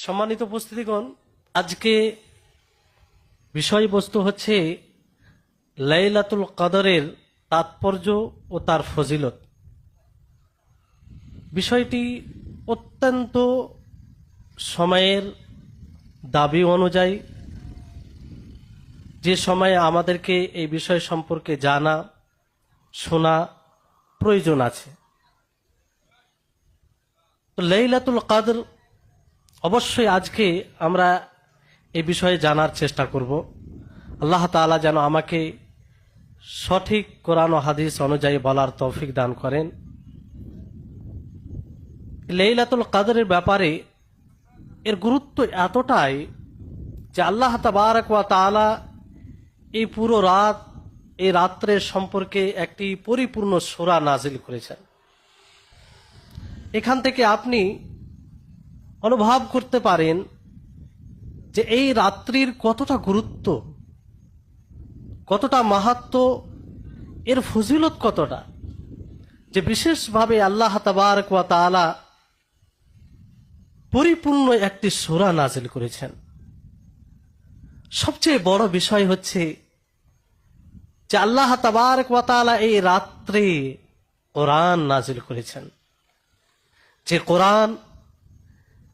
সম্মানিত উপস্থিতিগণ, আজকে বিষয়বস্তু হচ্ছে লাইলাতুল কদরের তাৎপর্য ও তার ফজিলত। বিষয়টি অত্যন্ত সময়ের দাবি অনুযায়ী, যে সময়ে আমাদেরকে এই বিষয় সম্পর্কে জানা শোনা প্রয়োজন আছে। তো লাইলাতুল কদর অবশ্যই আজকে আমরা এই বিষয়ে জানার চেষ্টা করব। আল্লাহ তাআলা যেন আমাকে সঠিক কোরআন ও হাদিস অনুযায়ী বলার তৌফিক দান করেন। লাইলাতুল কদরের ব্যাপারে এর গুরুত্ব এতটাই যে আল্লাহ তাবারক ওয়া তাআলা এই পুরো রাত, এই রাত্রের সম্পর্কে একটি পরিপূর্ণ সূরা নাজিল করেছেন। এখান থেকে আপনি অনুভব করতে পারেন যে এই রাত্রির কতটা গুরুত্ব, কতটা মাহাত্ম্য, এর ফজিলত কতটা, যে বিশেষভাবে আল্লাহ তাবারক ওয়া তাআলা পরিপূর্ণ একটি সূরা নাজিল করেছেন। সবচেয়ে বড় বিষয় হচ্ছে যে আল্লাহ তাবারক ওয়া তাআলা এই রাত্রে কোরআন নাজিল করেছেন।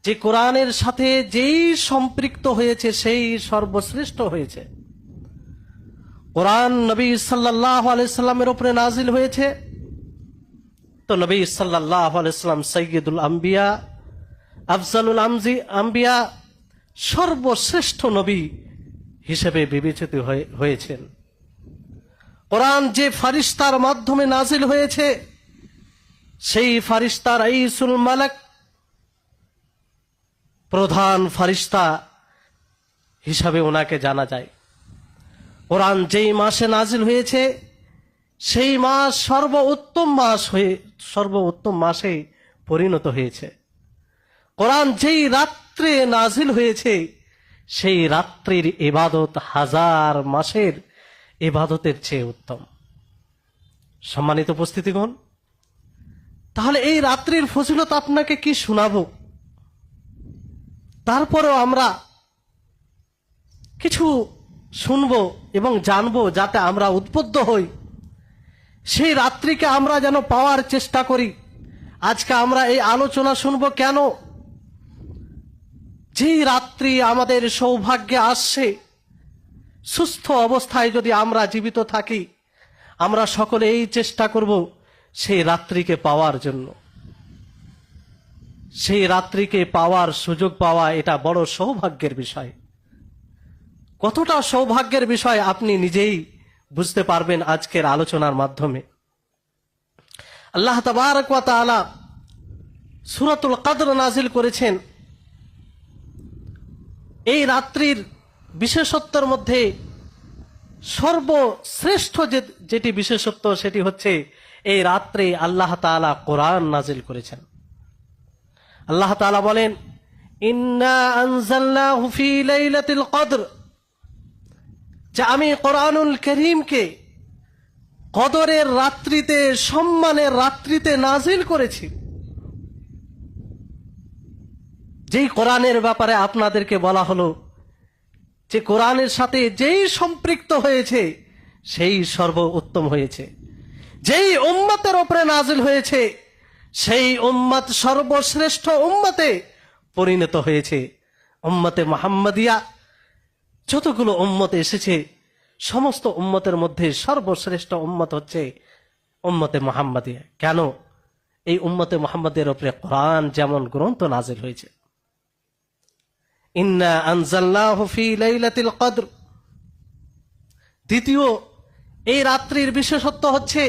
যে কোরআনের সাথে যেই সম্পৃক্ত হয়েছে সেই সর্বশ্রেষ্ঠ হয়েছে। কোরআন নবী সাল্লাল্লাহু আলাইহি সাল্লামের উপরে নাজিল হয়েছে, তো নবী সাল্লাল্লাহু আলাইহি সাল্লাম সাইয়্যিদুল আম্বিয়া, আফজালুল আম্বিয়া, সর্বশ্রেষ্ঠ নবী হিসেবে বিবেচিত হয়েছেন। কোরআন যে ফারিস্তার মাধ্যমে নাজিল হয়েছে, সেই ফারিস্তা রাইসুল মালাক, প্রধান ফারিস্তা হিসাবে ওনাকে জানা যায়। কোরআন যেই মাসে নাজিল হয়েছে, সেই মাস সর্বোত্তম মাসে পরিণত হয়েছে। কোরআন যেই রাত্রে নাজিল হয়েছে, সেই রাত্রির ইবাদত হাজার মাসের ইবাদতের চেয়ে উত্তম। সম্মানিত উপস্থিতিগণ, তাহলে এই রাত্রির ফজিলত আপনাকে কি শোনাবো? তারপরেও আমরা কিছু শুনবো এবং জানবো, যাতে আমরা উদ্বুদ্ধ হই, সেই রাত্রিকে আমরা যেন পাওয়ার চেষ্টা করি। আজকে আমরা এই আলোচনা শুনবো কেন? যেই রাত্রি আমাদের সৌভাগ্যে আসছে, সুস্থ অবস্থায় যদি আমরা জীবিত থাকি, আমরা সকলে এই চেষ্টা করব সেই রাত্রিকে পাওয়ার জন্য। সেই রাত্রিকে পাওয়ার সুযোগ পাওয়া, এটা বড় সৌভাগ্যের বিষয়। কতটা সৌভাগ্যের বিষয় আপনি নিজেই বুঝতে পারবেন আজকের আলোচনার মাধ্যমে। আল্লাহ তাবারক ওয়া তাআলা সূরাতুল কদর নাজিল করেছেন। এই রাত্রির বিশেষত্বের মধ্যে সর্বশ্রেষ্ঠ যেটি বিশেষত্ব, সেটি হচ্ছে এই রাত্রে আল্লাহ তাআলা কোরআন নাজিল করেছেন। আল্লাহ তাআলা বলেন, ইন্না আনজালনাহু ফি লাইলাতিল কদর, যে আমি কোরআনুল কারীমকে কদরের রাত্রিতে, সম্মানের রাত্রিতে নাজিল করেছি। যেই কোরআনের ব্যাপারে আপনাদেরকে বলা হলো যে কোরআনের সাথে যেই সম্পৃক্ত হয়েছে সেই সর্বোত্তম হয়েছে। যেই উম্মতের উপরে নাজিল হয়েছে, সেই উম্মত সর্বশ্রেষ্ঠ উম্মতে পরিণত হয়েছে। উম্মতে মুহাম্মাদিয়া, যতগুলো উম্মত এসেছে, সমস্ত উম্মতের মধ্যে সর্বশ্রেষ্ঠ উম্মত হচ্ছে উম্মতে মুহাম্মাদিয়া। কেন? এই উম্মতে মুহাম্মাদের উপরে কোরআন যেমন গ্রন্থ নাজিল হয়েছে। ইন্না আনজালনাহু ফি লাইলাতিল কদর। দ্বিতীয়, এই রাত্রির বিশেষত্ব হচ্ছে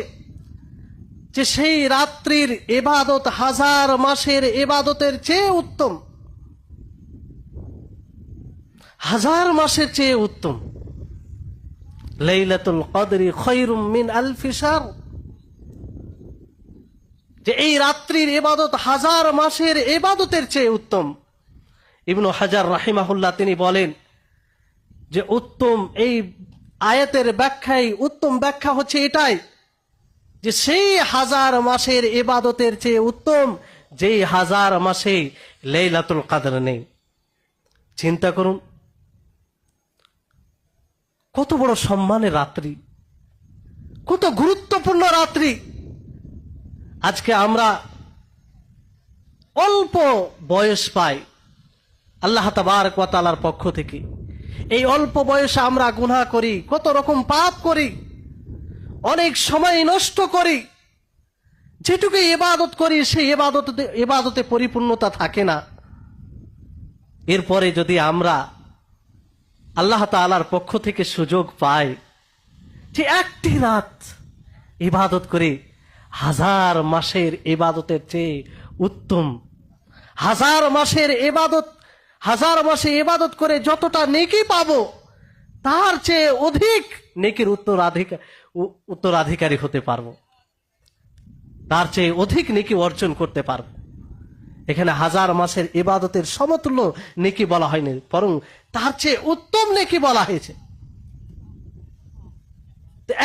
যে সেই রাত্রির ইবাদত হাজার মাসের ইবাদতের চেয়ে উত্তম। হাজার মাসের চেয়ে উত্তম। লাইলাতুল কদরি খায়রুম মিন আলফি শাহর, যে এই রাত্রির ইবাদত হাজার মাসের ইবাদতের চেয়ে উত্তম। ইবনু হাজার রাহিমাহুল্লাহ তিনি বলেন যে উত্তম, এই আয়াতের ব্যাখ্যায় উত্তম ব্যাখ্যা হচ্ছে এটাই যে সেই হাজার মাসের ইবাদতের চেয়ে উত্তম যেই হাজার মাসে লাইলাতুল কদর নেই। চিন্তা করুন, কত বড় সম্মানের রাত্রি, কত গুরুত্বপূর্ণ রাত্রি। আজকে আমরা অল্প বয়স পাই আল্লাহ তাবারক ওয়া তাআলার পক্ষ থেকে। এই অল্প বয়সে আমরা গুনাহ করি, কত রকম পাপ করি, অনেক সময় নষ্ট করি। যেটুকু ইবাদত করি সেই ইবাদতে পরিপূর্ণতা থাকে না। এরপরে যদি আমরা আল্লাহ তাআলার পক্ষ থেকে সুযোগ পাই যে একটি রাত ইবাদত করে হাজার মাসের ইবাদতের চেয়ে উত্তম, হাজার মাসে ইবাদত করে যতটা নেকি পাবো তার চেয়ে অধিক নেকির উত্তরাধিকারী হতে পারবো, তার চেয়ে অধিক নেকি অর্জন করতে পারবো। এখানে হাজার মাসের ইবাদতের সমতুল্য নেকি বলা হয়নি, বরং তার চেয়ে উত্তম নেকি বলা হয়েছে।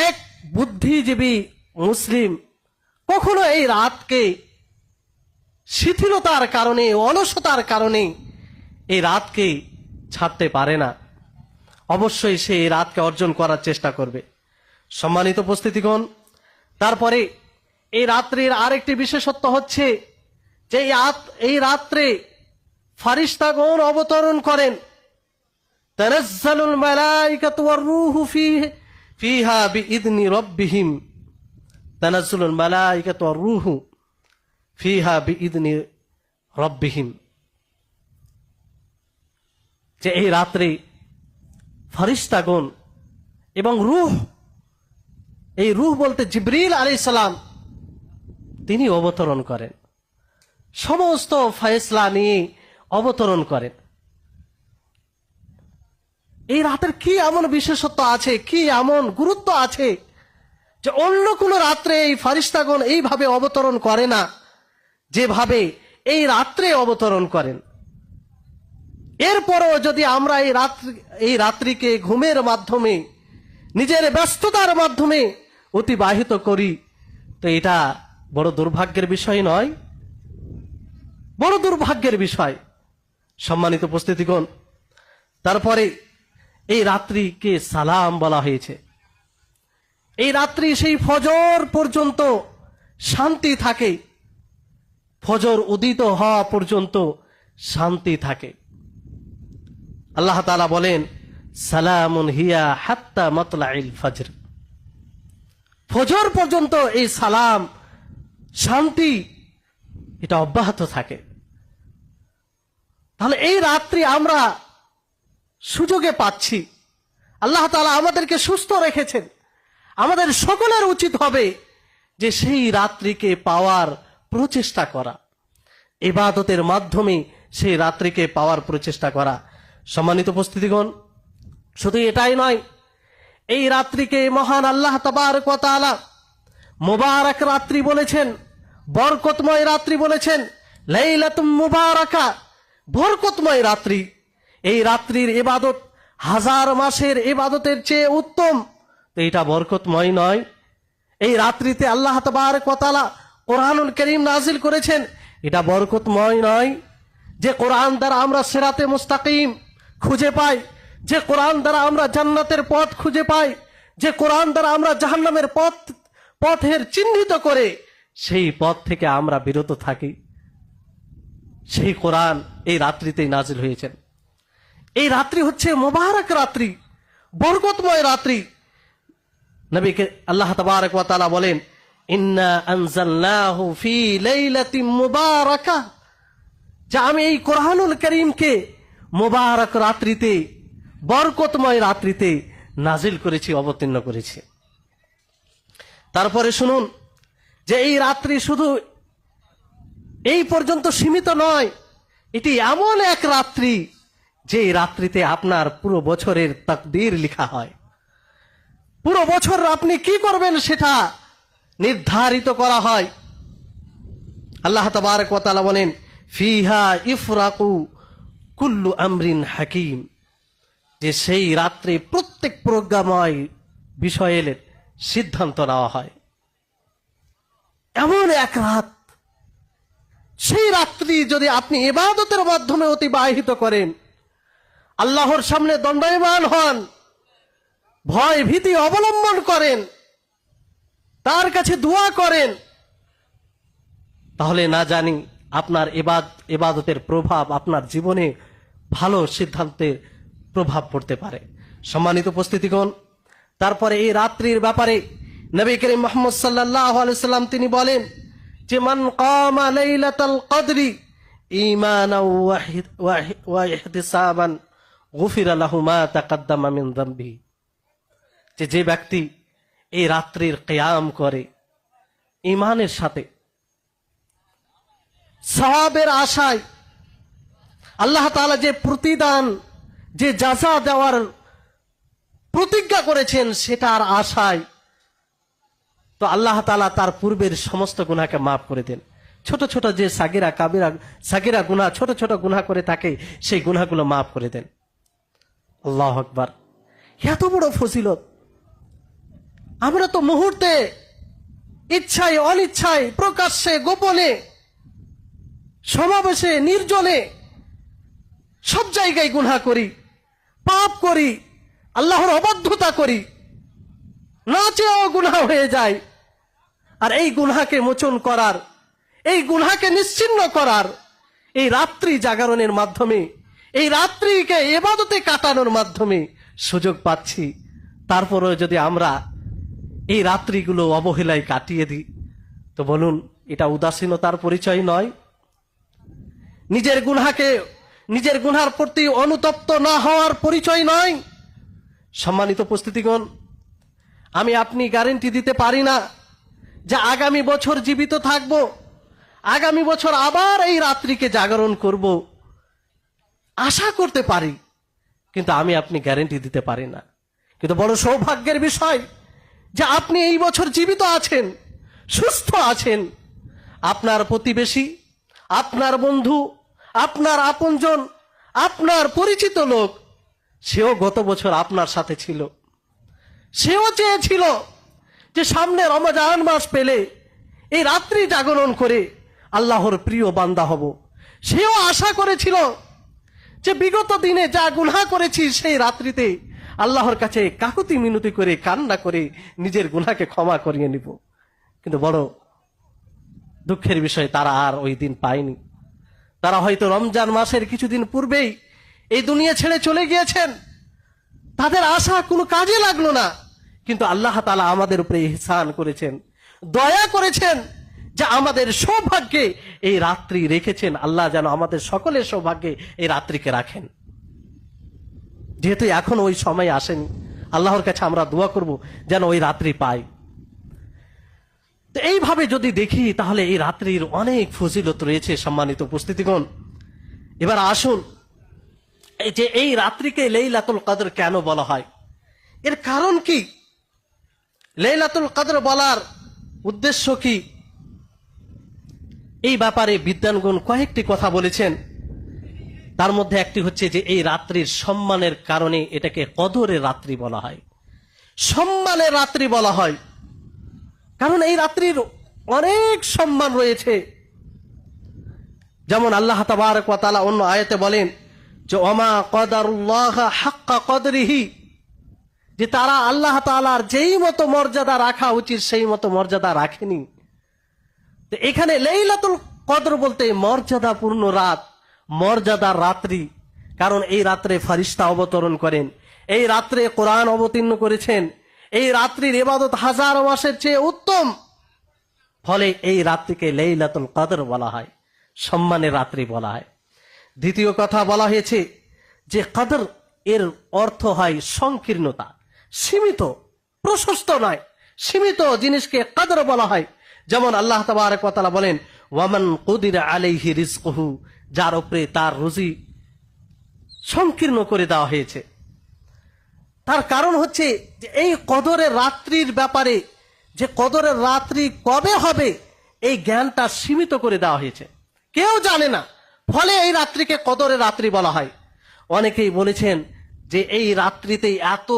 এক বুদ্ধিজীবী মুসলিম কখনো এই রাতকে শিথিলতার কারণে, অলসতার কারণে এই রাতকে ছাড়তে পারে না। অবশ্যই সে এই রাতকে অর্জন করার চেষ্টা করবে। সম্মানিত উপস্থিতিগণ, তারপরে এই রাত্রির আরেকটি বিশেষত্ব হচ্ছে যে এই রাত্রে ফারিস্তাগণ অবতরণ করেন। তানাজ্জালুল মালাইকাতু ওয়ার রূহু ফিহা বিইذনি রাব্বিহিম, তানাজ্জালুল মালাইকাতু ওয়ার রূহু ফিহা বিইذনি রাব্বিহিম। যে এই রাত্রে ফারিস্তাগণ এবং রূহ, এই রূহ বলতে জিবরিল আলাইহিস সালাম, তিনি অবতরণ করেন, সমস্ত ফয়সলা নিয়ে অবতরণ করেন। এই রাতের কি এমন বিশেষত্ব আছে, কি এমন গুরুত্ব আছে যে অন্য কোন রাত্রে এই ফারিস্তাগণ এইভাবে অবতরণ করে না যেভাবে এই রাত্রে অবতরণ করেন। এরপরও যদি আমরা এই রাত্রিকে ঘুমের মাধ্যমে, নিজের ব্যস্ততার মাধ্যমে অতিবাহিত করি, তো এটা বড় দুর্ভাগ্যের বিষয় নয়? বড় দুর্ভাগ্যের বিষয়। সম্মানিত উপস্থিতিগণ, তারপরে এই রাত্রিকে সালাম বলা হয়েছে। এই রাত্রি সেই ফজর পর্যন্ত শান্তি থাকে, ফজর উদিত হওয়া পর্যন্ত শান্তি থাকে। আল্লাহ তাআলা বলেন, সালামুন হিয়া হাত্তা মাতলাইল ফজর। ফজর পর্যন্ত এই সালাম, শান্তি, এটা অব্যাহত থাকে। তাহলে এই রাত্রি আমরা সুযোগে পাচ্ছি, আল্লাহ তাআলা আমাদেরকে সুস্থ রেখেছেন। আমাদের সকলের উচিত হবে যে সেই রাত্রিকে পাওয়ার প্রচেষ্টা করা, ইবাদতের মাধ্যমে সেই রাত্রিকে পাওয়ার প্রচেষ্টা করা। সম্মানিত উপস্থিতিগণ, শুধু এটাই নয়, এই রাত্রিকে মহান আল্লাহ তাবারক ওয়া তাআলা মুবারক রাত্রি বলেছেন, বরকতময় রাত্রি বলেছেন, লাইলাতুম মুবারাকা, বরকতময় রাত্রি। এই রাত্রির ইবাদত হাজার মাসের ইবাদতের চেয়ে উত্তম, তো এটা বরকতময় নয়? এই রাত্রিতে আল্লাহ তাবারক ওয়া তাআলা কোরআনুল কারীম নাজিল করেছেন, এটা বরকতময় নয়? যে কোরআন দ্বারা আমরা সিরাতে মুস্তাকিম খুঁজে পাই, যে কোরআন দ্বারা আমরা জান্নাতের পথ খুঁজে পাই, যে কোরআন দ্বারা আমরা জাহান্নামের পথের চিহ্নিত করে সেই পথ থেকে আমরা বিরত থাকি, সেই কোরআন এই রাত্রিতেই নাজিল হয়েছেন। এই রাত্রি হচ্ছে মুবারক রাত্রি, বরকতময় রাত্রি। নবীকে আল্লাহ তাবারক ওয়া তাআলা বলেন, ইন্না আনজালনাহু ফি লাইলাতিন মুবারাকা, যে আমি এই কোরআনুল কারীমকে মুবারক রাত্রিতে, বরকতময় রাত্রিতে নাজিল করেছি, অবতীর্ণ করেছি। তারপরে শুনুন যে এই রাত্রি শুধু এই পর্যন্ত সীমিত নয়, এটি এমন এক রাত্রি যে রাত্রিতে আপনার পুরো বছরের তাকদীর লেখা হয়। পুরো বছর আপনি কি করবেন সেটা নির্ধারিত করা হয়। আল্লাহ তাবারক ওয়া তাআলা বলেন, ফিহা ইফরাকু কুল্লু আমরিন হাকিম, যে সেই রাত্রে প্রত্যেক প্রজ্ঞাময় বিষয়ের সিদ্ধান্ত নেওয়া হয়। এমন এক রাত, সেই রাত্রি যদি আপনি ইবাদতের মাধ্যমে অতিবাহিত করেন, আল্লাহর সামনে দণ্ডায়মান হন, ভয় ভীতি অবলম্বন করেন, তার কাছে দোয়া করেন, তাহলে না জানি আপনার ইবাদতের প্রভাব আপনার জীবনে ভালো সিদ্ধান্তের প্রভাব পড়তে পারে। সম্মানিত উপস্থিতিগণ, তারপরে এই রাত্রির ব্যাপারে নবী করিম মুহাম্মদ সাল্লাল্লাহু আলাইহি ওয়াসাল্লাম তিনি বলেন যে মান কামা লাইলাতাল কদরি ঈমানাও ওয়া ইহতিসাবান গুফিরা লাহু মা তাকাদ্দামা মিন যামবি। যে ব্যক্তি এই রাত্রির কিয়াম করে ঈমানের সাথে, সওয়াবের আশায়, আল্লাহ তাআলা যে প্রতিদান যে জাযা দেওয়ার প্রতিজ্ঞা করেছেন সেটার আশায়, তো আল্লাহ তাআলা তার পূর্বের সমস্ত গুনাহকে মাফ করে দেন। ছোট ছোট যে সাগিরা গুনাহ, ছোট ছোট গুনাহ করে থাকে, সেই গুনাহগুলো মাফ করে দেন। আল্লাহু আকবার, এত বড় ফজিলত! আমরা তো মুহূর্তে ইচ্ছায় অনিচ্ছায়, প্রকাশ্যে গোপনে, সমাবেশে নির্জনে সব জায়গায় গুনাহ করি, পাপ করি, আল্লাহর অবাধ্যতা করি, না চেয়েও গুনাহ হয়ে যায়। আর এই গুনাহকে মোচন করার, এই গুনাহকে নিশ্চিহ্ন করার এই রাত্রি জাগরণের মাধ্যমে, এই রাত্রিকে ইবাদতে কাটানোর মাধ্যমে সুযোগ পাচ্ছি। তারপরেও যদি আমরা এই রাত্রিগুলো অবহেলায় কাটিয়ে দিই, তো বলুন এটা উদাসীনতার পরিচয় নয়? নিজের গুনার প্রতি অনুতপ্ত না হওয়ার পরিচয় নয়? সম্মানিত উপস্থিতিগণ, আমি আপনি গ্যারান্টি দিতে পারি না যে আগামী বছর জীবিত থাকব, আগামী বছর আবার এই রাত্রিকে জাগরণ করব। আশা করতে পারি, কিন্তু আমি আপনি গ্যারান্টি দিতে পারি না। কিন্তু বড় সৌভাগ্যের বিষয় যে আপনি এই বছর জীবিত আছেন, সুস্থ আছেন। আপনার প্রতিবেশী, আপনার বন্ধু, আপনার আপনজন, আপনার পরিচিত লোক, সেও গত বছর আপনার সাথে ছিল। সেও চেয়েছিল যে সামনে রমজান মাস পেলে এই রাত্রি জাগরণ করে আল্লাহর প্রিয় বান্দা হব। সেও আশা করেছিল যে বিগত দিনে যা গুনাহ করেছি সেই রাত্রিতে আল্লাহর কাছে কাকুতি মিনতি করে, কান্না করে নিজের গুনাহকে ক্ষমা করিয়ে নিব। কিন্তু বড় দুঃখের বিষয়, তারা আর ওই দিন পায়নি। তারা হয়তো রমজান মাসের কিছুদিন পূর্বেই এই দুনিয়া ছেড়ে চলে গিয়েছেন। তাদের আশা কোনো কাজে লাগলো না। কিন্তু আল্লাহ তাআলা আমাদের উপরে ইহসান করেছেন, দয়া করেছেন, যে আমাদের সৌভাগ্যে এই রাত্রি রেখেছেন। আল্লাহ যেন আমাদের সকলের সৌভাগ্যে এই রাত্রিকে রাখেন। যেহেতু এখন ওই সময় আসেনি, আল্লাহর কাছে আমরা দোয়া করব যেন ওই রাত্রি পাই। তো এইভাবে যদি দেখি তাহলে এই রাত্রির অনেক ফজিলত রয়েছে। সম্মানিত উপস্থিতিগণ, এবার আসুন এই যে এই রাত্রিকে লাইলাতুল কদর কেন বলা হয়, এর কারণ কি, লাইলাতুল কদর বলার উদ্দেশ্য কি, এই ব্যাপারে বিদ্বানগণ কয়েকটি কথা বলেছেন। তার মধ্যে একটি হচ্ছে যে এই রাত্রির সম্মানের কারণে এটাকে কদরের রাত্রি বলা হয়, সম্মানের রাত্রি বলা হয়। কারণ এই রাত্রির অনেক সম্মান রয়েছে। যেমন আল্লাহ তাবারক ওয়া তাআলা অন্য আয়াতে বলেন যে ওমা কদারুল্লাহ হাক্কা কদরিহি, যে তারা আল্লাহ তাআলার যেই মতো মর্যাদা রাখা উচিত সেই মতো মর্যাদা রাখেনি। তো এখানে লাইলাতুল কদর বলতে মর্যাদাপূর্ণ রাত, মর্যাদার রাত্রি। কারণ এই রাত্রে ফেরেশতা অবতরণ করেন, এই রাত্রে কোরআন অবতীর্ণ করেছেন, এই রাত্রির ইবাদত হাজার মাসের চেয়ে উত্তম। ফলে এই রাত্রিকে লাইলাতুল কদর বলা হয়, সম্মানের রাত্রি বলা হয়। দ্বিতীয় কথা বলা হয়েছে যে কদর এর অর্থ হয় সংকীর্ণতা, সীমিত, প্রশস্ত নয়, সীমিত জিনিসকে কদর বলা হয়। যেমন আল্লাহ তাবারক ওয়া তাআলা বলেন ওয়ামান কুদিরা আলাইহি রিজকুহু, যার উপরে তার রুজি সংকীর্ণ করে দেওয়া হয়েছে। তার কারণ হচ্ছে যে এই কদরের রাত্রির ব্যাপারে, যে কদরের রাত্রি কবে হবে এই জ্ঞানটা সীমিত করে দেওয়া হয়েছে, কেউ জানে না। ফলে এই রাত্রিকে কদরের রাত্রি বলা হয়। অনেকেই বলেছেন যে এই রাত্রিতে এত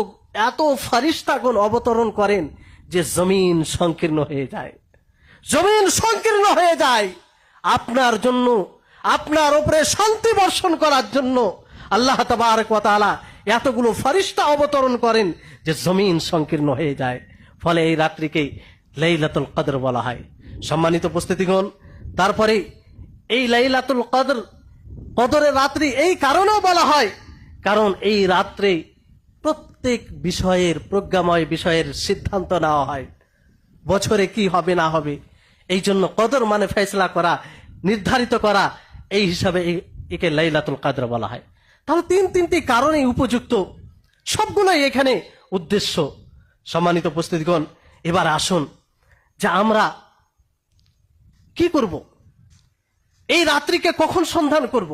এত ফেরেশতাগণ অবতরণ করেন যে জমিন সংকীর্ণ হয়ে যায়, জমিন সংকীর্ণ হয়ে যায়। আপনার জন্য, আপনার উপরে শান্তি বর্ষণ করার জন্য, আল্লাহ তাবারক ওয়া তাআলা এতগুলো ফেরেশতা অবতরণ করেন যে জমিন সংকীর্ণ হয়ে যায়। ফলে এই রাত্রিকে লাইলাতুল কদর বলা হয়। সম্মানিত উপস্থিতিগণ, তারপরে এই লাইলাতুল কদর, কদরের রাত্রি এই কারণেও বলা হয় কারণ এই রাত্রে প্রত্যেক বিষয়ের, প্রজ্ঞাময় বিষয়ের সিদ্ধান্ত নেওয়া হয়, বছরে কি হবে না হবে। এই জন্য কদর মানে ফয়সালা করা, নির্ধারিত করা, এই হিসাবে একে লাইলাতুল কদর বলা হয়। তাহলে তিনটি কারণে উপযুক্ত, সবগুলোই এখানে উদ্দেশ্য। সম্মানিত উপস্থিতিগণ, এবার আসুন যে আমরা কি করব, এই রাত্রিকে কখন সন্ধান করব।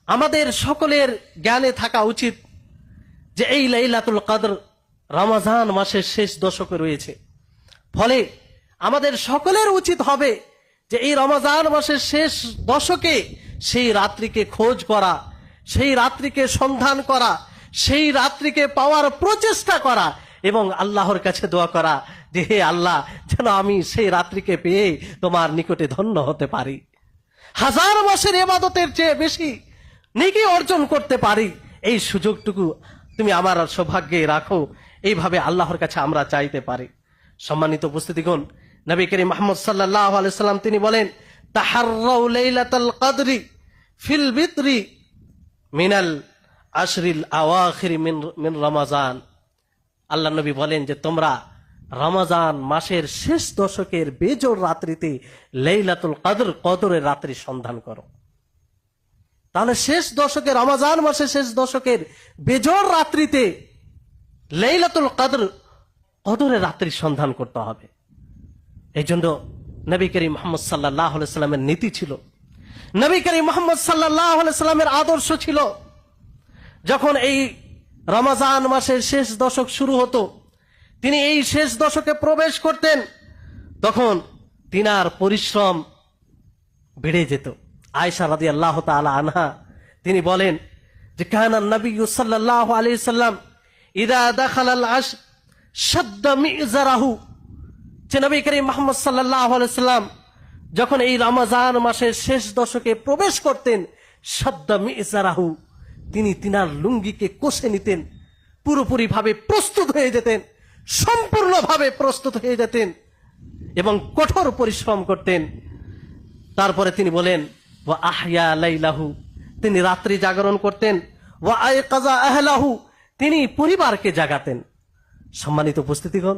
আমাদের সকলের জ্ঞানে থাকা উচিত যে এই লাইলাতুল কদর রমজান মাসের শেষ দশকে রয়েছে। ফলে আমাদের সকলের উচিত হবে যে এই রমজান মাসের শেষ দশকে সেই রাত্রিকে খোঁজ করা, সেই রাত্রিকে সন্ধান করা, সেই রাত্রিকে পাওয়ার প্রচেষ্টা করা এবং আল্লাহর কাছে দোয়া করা যে হে আল্লাহ, যেন আমি সেই রাত্রিকে পেয়ে তোমার নিকটে ধন্য হতে পারি, হাজার মাসের ইবাদতের চেয়ে বেশি নেকি অর্জন করতে পারি। এই সুযোগটুকু তুমি আমার সৌভাগ্যে রাখো, এইভাবে আল্লাহর কাছে আমরা চাইতে পারি। সম্মানিত উপস্থিতিগণ, নবী করিম মুহাম্মদ সাল্লাল্লাহু আলাইহি সাল্লাম তিনি বলেন, তাহাররাউ লাইলাতাল কদরি ফিল বিত্রি মিনাল আশরিল আওয়াখির মিন রমাজান। আল্লাহ নবী বলেন যে তোমরা রমজান মাসের শেষ দশকের বেজোড় রাত্রিতে লাইলাতুল কদর, কদরের রাত্রি সন্ধান করো। তাহলে শেষ দশকে, রমজান মাসের শেষ দশকের বেজোড় রাত্রিতে লাইলাতুল কদর, কদরের রাত্রি সন্ধান করতে হবে। এই জন্য নবী করিম মুহাম্মদ সাল্লাল্লাহু আলাইহি সাল্লামের নীতি ছিল, নবী করিম মুহাম্মদ সাল্লাল্লাহু আলাইহি সাল্লামের আদর্শ ছিল, যখন এই রমজান মাসের শেষ দশক শুরু হতো, তিনি এই শেষ দশকে প্রবেশ করতেন, তখন তিনার পরিশ্রম বেড়ে যেত। আয়েশা রাদিয়াল্লাহু তাআলা আনহা তিনি বলেন যে কানা নবী সাল্লাল্লাহু আলাইহি সাল্লাম ইযা দাখালাল আশর শাদ্দা মিযরাহু, যে নবী করিম মুহাম্মদ সাল্লাল্লাহু আলাইহি সাল্লাম যখন এই রমজান মাসের শেষ দশকে প্রবেশ করতেন, শাদ্দা মিযরাহু, তিনি তিনার লুঙ্গিকে কষে নিতেন, পুরোপুরি ভাবে প্রস্তুত হয়ে যেতেন, সম্পূর্ণভাবে প্রস্তুত হয়ে যেতেন এবং কঠোর পরিশ্রম করতেন। তারপরে তিনি বলেন ওয়া আহয়া লাইলাহু, তিনি রাত্রি জাগরণ করতেন, ওয়া আয়কাযা আহলাহু, তিনি পরিবারকে জাগাতেন। সম্মানিত উপস্থিতিগণ,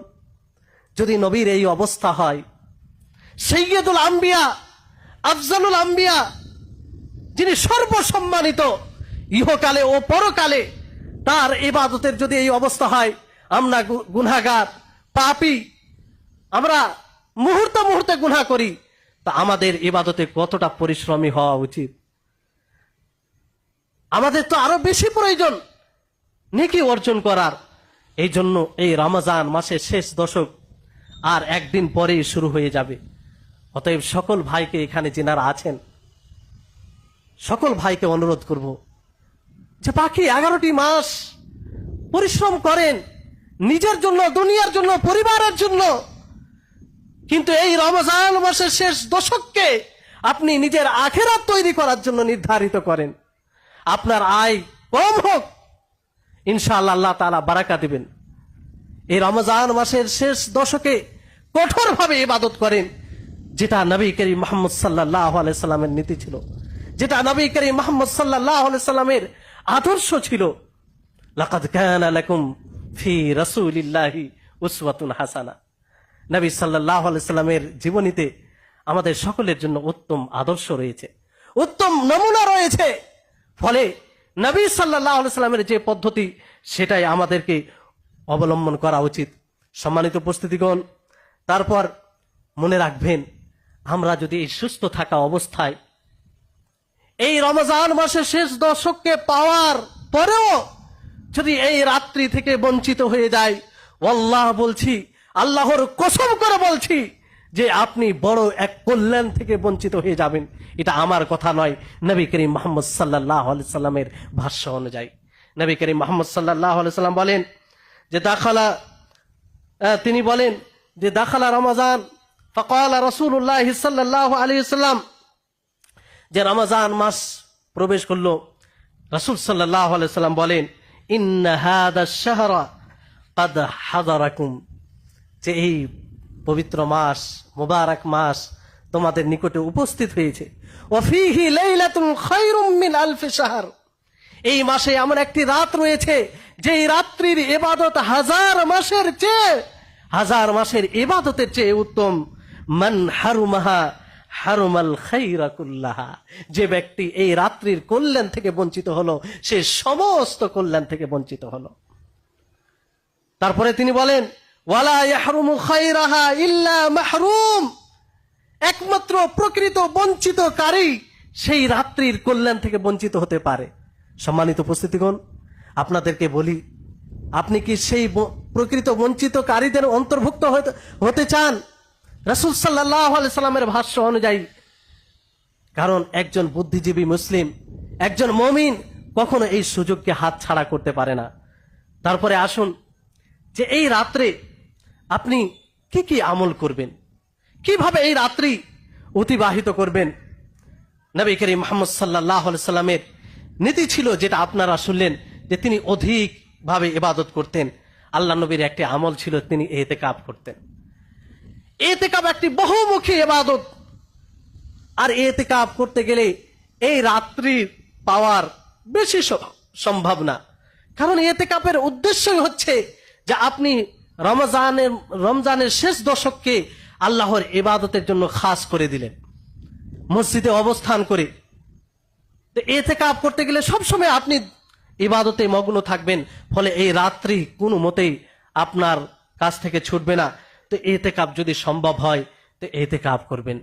যদি নবীর এই অবস্থা হয়, সাইয়্যিদুল আম্বিয়া, আফজালুল আম্বিয়া, যিনি সর্বসম্মানিত ইহকালে ও পরকালে, তার ইবাদতের যদি এই অবস্থা হয়, আমরা গুনাহগার, পাপী, আমরা মুহূর্তে মুহূর্তে গুনাহ করি, তা আমাদের ইবাদতে কতটা পরিশ্রমী হওয়া উচিত। আমাদের তো আরো বেশি প্রয়োজন নেকি অর্জন করার। এই জন্য এই রমজান মাসের শেষ দশক আর একদিন পরেই শুরু হয়ে যাবে। অতএব সকল ভাইকে, এখানে যিনারা আছেন, সকল ভাইকে অনুরোধ করব যে বাকি 11টি মাস পরিশ্রম করেন নিজের জন্য, দুনিয়ার জন্য, পরিবারের জন্য, কিন্তু এই রমজান মাসের শেষ দশককে আপনি নিজের আখিরাত তৈরি করার জন্য নির্ধারিত করেন। আপনার আয় কম হোক, ইনশাআল্লাহ আল্লাহ তাআলা বারাকা দিবেন। এই রমজান মাসের শেষ দশকে কঠোরভাবে ইবাদত করেন, যেটা নবী করিম মুহাম্মদ সাল্লাল্লাহু আলাইহি সাল্লামের নীতি ছিল, যেটা নবী করিম মুহাম্মদ সাল্লাল্লাহু আলাইহি সাল্লামের আদর্শ ছিল। লাকাদ কানা লাকুম ফি রাসূলিল্লাহি উসওয়াতুন হাসানা। নবী সাল্লাল্লাহু আলাইহি সাল্লামের জীবনীতে আমাদের সকলের জন্য উত্তম আদর্শ রয়েছে, উত্তম নমুনা রয়েছে। ফলে নবী সাল্লাল্লাহু আলাইহি সাল্লামের যে পদ্ধতি, সেটাই আমাদেরকে অবলম্বন করা উচিত। সম্মানিত উপস্থিতিগণ, তারপর মনে রাখবেন, আমরা যদি এই সুস্থ থাকা অবস্থায় এই রমজান মাসের শেষ দশককে পাওয়ার পরেও যদি এই রাত্রি থেকে বঞ্চিত হয়ে যায়, আল্লাহ বলছি, আল্লাহর কসম করে বলছি যে আপনি বড় এক কল্যাণ থেকে বঞ্চিত হয়ে যাবেন। এটা আমার কথা নয়, নবী করিম মুহাম্মদ সাল্লাল্লাহু আলাইহি সাল্লামের ভাষ্য অনুযায়ী। নবী করিম মুহাম্মদ সাল্লাল্লাহু আলাইহি সাল্লাম বলেন যে তিনি বলেন যে দাখালা রমজান ফাকালা রাসূলুল্লাহ সাল্লাল্লাহু আলাইহি সাল্লাম, যে রমজান মাস প্রবেশ করলো, রাসূল সাল্লাল্লাহু আলাইহি ওয়াসাল্লাম বলেন, ইন্না হাদা শাহরা কাদ হাদারাকুম, যে এই পবিত্র মাস, মুবারক মাস তোমাদের নিকটে উপস্থিত হয়েছে। ওয়া ফীহি লাইলাতুন খায়রুম মিন আলফি শাহর, এই মাসে এমন একটি রাত রয়েছে যে রাত্রির ইবাদত হাজার মাসের ইবাদতের চেয়ে উত্তম। মান হারুমাহা হারুমাল খায়রা কুল্লাহা, যে ব্যক্তি এই রাত্রির কল্যাণ থেকে বঞ্চিত হলো, সে সমস্ত কল্যাণ থেকে বঞ্চিত হলো। তারপরে তিনি বলেন, ওয়ালা ইয়াহরুমু খায়রাহা ইল্লা মাহরুম, একমাত্র প্রকৃত বঞ্চিতকারী সেই রাত্রির কল্যাণ থেকে বঞ্চিত হতে পারে। সম্মানিত উপস্থিতিগণ, আপনাদেরকে বলি, আপনি কি সেই প্রকৃত বঞ্চিতকারীদের অন্তর্ভুক্ত হতে চান? রাসূল সাল্লাল্লাহু আলাইহি সাল্লামের ভাষ্য অনুযায়ী, কারণ একজন বুদ্ধিজীবী মুসলিম, একজন মুমিন কখনো এই সুযোগকে হাতছাড়া করতে পারে না। তারপরে আসুন, যে এই রাত্রে আপনি কি কি আমল করবেন, কিভাবে এই রাত্রি অতিবাহিত করবেন। নবী করিম মুহাম্মদ সাল্লাল্লাহু আলাইহি সাল্লামের নীতি ছিল, যেটা আপনারা শুনলেন, যে তিনি অধিকভাবে ইবাদত করতেন। আল্লাহ নবীর একটি আমল ছিল, তিনি ইতিকাফ করতেন। ইতিকাফ একটি বহুমুখী ইবাদত, আর ইতিকাফ করতে গেলে এই রাত্রি পাওয়ার বেশি সম্ভব না। কারণ ইতিকাফের উদ্দেশ্যই হচ্ছে যে আপনি রমজানের শেষ দশককে আল্লাহর ইবাদতের জন্য খাস করে দিলেন, মসজিদে অবস্থান করে। ইতিকাফ করতে গেলে সবসময় আপনি ইবাদতে মগ্ন থাকবেন, ফলে এই রাত্রি কোনো মতেই আপনার কাছ থেকে ছুটবে না। তো ইতিকাফ যদি সম্ভব হয় তো ইতিকাফ করবেন।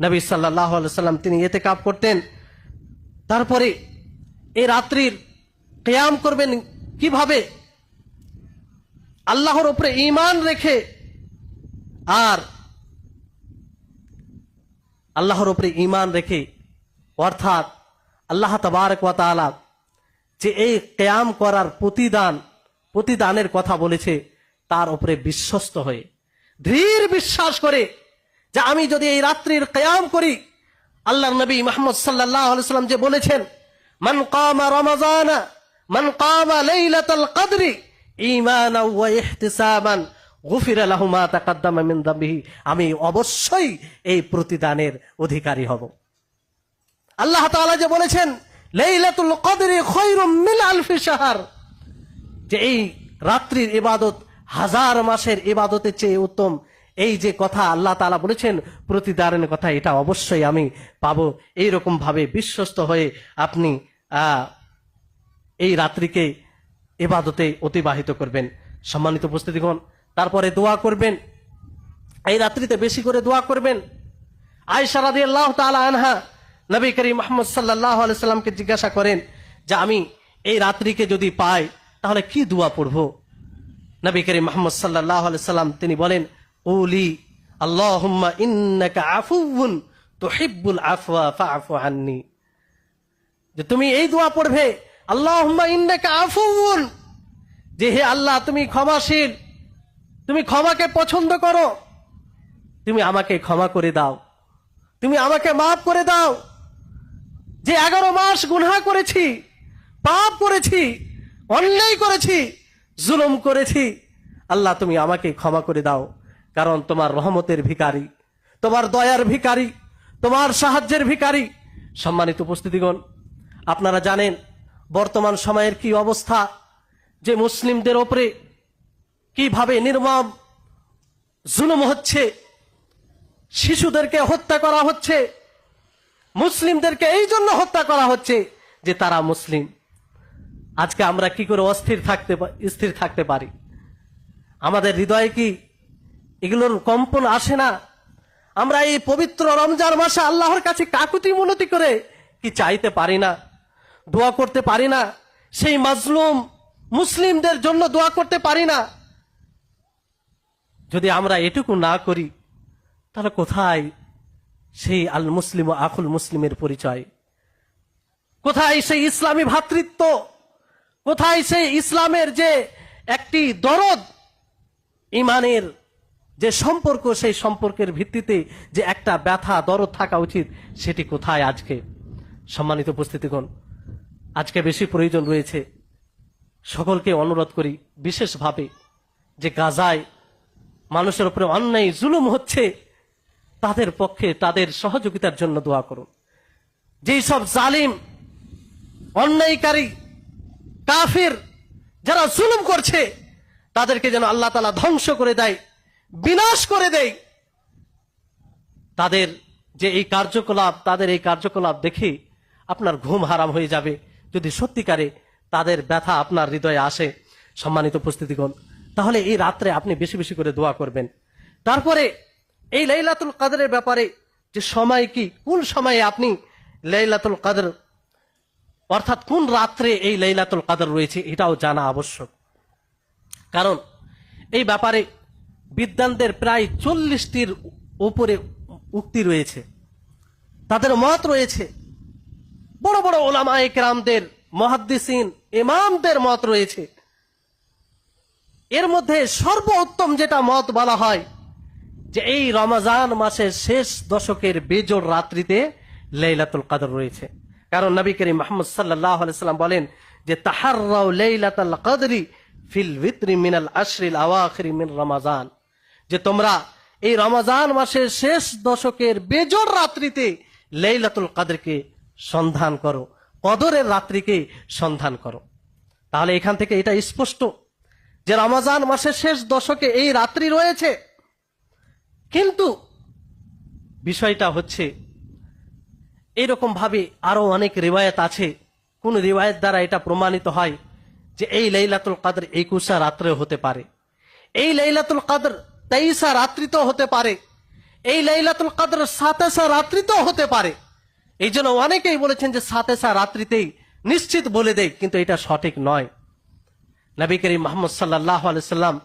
নবী সাল্লাল্লাহু আলাইহি সাল্লাম তিনি ইতিকাফ করতেন। তারপরে এই রাত্রির কিয়াম করবেন কিভাবে? আল্লাহর উপরে ঈমান রেখে, আর আল্লাহর উপরে ঈমান রেখে, অর্থাৎ আল্লাহ তাবারক ওয়া তাআলা যে এই কিয়াম করার প্রতিদানের কথা বলেছে, তার উপরে বিশ্বস্ত হয়ে, দৃঢ় বিশ্বাস করে যে আমি যদি এই রাত্রির কিয়াম করি, আল্লাহর নবী মুহাম্মদ সাল্লাল্লাহু আলাইহি সাল্লাম যে বলেছেন, মান কামা রমাযানা মান কামা লাইলাতাল কদরি ঈমানাও ওয়া ইহতিসাবান গুফিরা লাহু মা তাকাদ্দামা মিন যামবিহি, আমি অবশ্যই এই প্রতিদানের অধিকারী হব। আল্লাহ তাআলা যে বলেছেন, লাইলাতুল কদরি খায়রুম মিন আলফি শাহর, যে এই রাত্রির ইবাদত হাজার মাসের ইবাদতের চেয়ে উত্তম, এই যে কথা আল্লাহ তাআলা বলেছেন প্রতিদানের কথা, এটা অবশ্যই আমি পাবো। এইরকম ভাবে বিশ্বস্ত হয়ে আপনি এই রাত্রিকে ইবাদতে অতিবাহিত করবেন। সম্মানিত উপস্থিতিগণ, তারপরে দোয়া করবেন, এই রাত্রিতে বেশি করে দোয়া করবেন। আয়েশা রাদিয়াল্লাহু তাআলা আনহা নবী করিম মুহাম্মদ সাল্লাল্লাহু আলাইহি সাল্লামকে জিজ্ঞাসা করেন যে আমি এই রাত্রিকে যদি পাই তাহলে কি দোয়া পড়ব? নবী করিম মুহাম্মদ সাল্লাল্লাহু আলাইহি সাল্লাম তিনি বলেন, উলি আল্লাহুম্মা ইন্নাকা আফুউন তুহিব্বুল আফওয়া ফাআফু আন্নি, যে তুমি এই দোয়া পড়বে, আল্লাহুম্মা ইন্নাকা আফুউন, যে হে আল্লাহ তুমি ক্ষমাশীল, তুমি ক্ষমাকে পছন্দ করো, তুমি আমাকে ক্ষমা করে দাও, তুমি আমাকে মাফ করে দাও। যে 11 মাস গুনাহ করেছি, পাপ করেছি, অন্যায় করেছি, জুলুম করেছি, আল্লাহ তুমি আমাকে ক্ষমা করে দাও, কারণ তোমার রহমতের ভিখারি, তোমার দয়ার ভিখারি, তোমার সাহায্যের ভিখারি। সম্মানিত উপস্থিতিগণ, আপনারা জানেন বর্তমান সময়ের কি অবস্থা, যে মুসলিমদের উপরে কিভাবে নির্মম জুলুম হচ্ছে, শিশুদেরকে হত্যা করা হচ্ছে, মুসলিমদেরকে এই জন্য হত্যা করা হচ্ছে যে তারা মুসলিম। আজকে আমরা কি করে স্থির থাকতে পারি? আমাদের হৃদয়ে কি এগুলোর কম্পন আসে না? আমরা এই পবিত্র রমজান মাসে আল্লাহর কাছে কাকুতি মিনতি করে কি চাইতে পারি না, দোয়া করতে পারি না? সেই মাজলুম মুসলিমদের জন্য দোয়া করতে পারি না? যদি আমরা এটুকু না করি, তাহলে কোথায় সেই আল মুসলিম ও আখুল মুসলিমের পরিচয়? কোথায় সেই ইসলামী ভ্রাতৃত্ব? কোথায় সেই ইসলামের যে একটি দরদ, ইমানের যে সম্পর্ক, সেই সম্পর্কের ভিত্তিতে যে একটা ব্যথা দরদ থাকা উচিত, সেটি কোথায় আজকে? সম্মানিত উপস্থিতিগণ, আজকে বেশি প্রয়োজন রয়েছে। সকলকে অনুরোধ করি বিশেষভাবে, যে গাজায় মানুষের উপরে অন্যায় জুলুম হচ্ছে, তাদের পক্ষে তাদের সহযোগিতার জন্য দোয়া করুন। যেই সব জালিম, অন্যায়কারী, কাফির যারা জুলুম করছে, তাদেরকে যেন আল্লাহ তাআলা ধ্বংস করে দেয়, বিনাশ করে দেয়। তাদের যে এই কার্যকলাপ, তাদের এই কার্যকলাপ দেখে আপনার ঘুম হারাম হয়ে যাবে, যদি সত্যিকারে তাদের ব্যথা আপনার হৃদয়ে আসে। সম্মানিত উপস্থিতিগণ, তাহলে এই রাত্রে আপনি বেশি বেশি করে দোয়া করবেন। তারপরে এই লাইলাতুল কদরের ব্যাপারে যে সময় কি, কোন সময়ে আপনি লাইলাতুল কদর, অর্থাৎ কোন রাত্রে এই লাইলাতুল কদর রয়েছে, এটাও জানা আবশ্যক। কারণ এই ব্যাপারে বিদ্বানদের প্রায় 40টির উপরে উক্তি রয়েছে, তাদের মত রয়েছে। বড় বড় উলামায়ে কেরামদের, মুহাদ্দিসিন, ইমামদের মত রয়েছে। এর মধ্যে সর্বোত্তম যেটা মত বলা হয়, যে এই রমজান মাসের শেষ দশকের বেজোড় রাত্রিতে লাইলাতুল কদর রয়েছে। কারণ নবী করিম মুহাম্মদ সাল্লাল্লাহু আলাইহি সাল্লাম বলেন যে তাহাররাউ লাইলাতুল কদরি ফিল ভিতরি মিনাল আশরিল আওয়াখির মিন রমাজান, যে তোমরা এই রমজান মাসের শেষ দশকের বেজোড় রাত্রিতে লাইলাতুল কদরকে সন্ধান করো, কদরের রাত্রিকে সন্ধান করো। তাহলে এখান থেকে এটা স্পষ্ট যে রমজান মাসের শেষ দশকে এই রাত্রি রয়েছে। কিন্তু বিষয়টা হচ্ছে এইরকম ভাবে আরো অনেক রিওয়ায়াত আছে, কোন রিওয়ায়াত দ্বারা এটা প্রমাণিত হয় যে এই লাইলাতুল কদর 21 রাত্রে হতে পারে, এই লাইলাতুল কদর 23 রাত্রিতেও হতে পারে, এই লাইলাতুল কদর 27 রাত্রিতেও হতে পারে। এই জন্য অনেকেই বলেছেন যে 27 রাত্রিতেই নিশ্চিত বলে দেয়, কিন্তু এটা সঠিক নয়। নবী করিম মুহাম্মদ সাল্লাল্লাহু আলাইহি সাল্লাম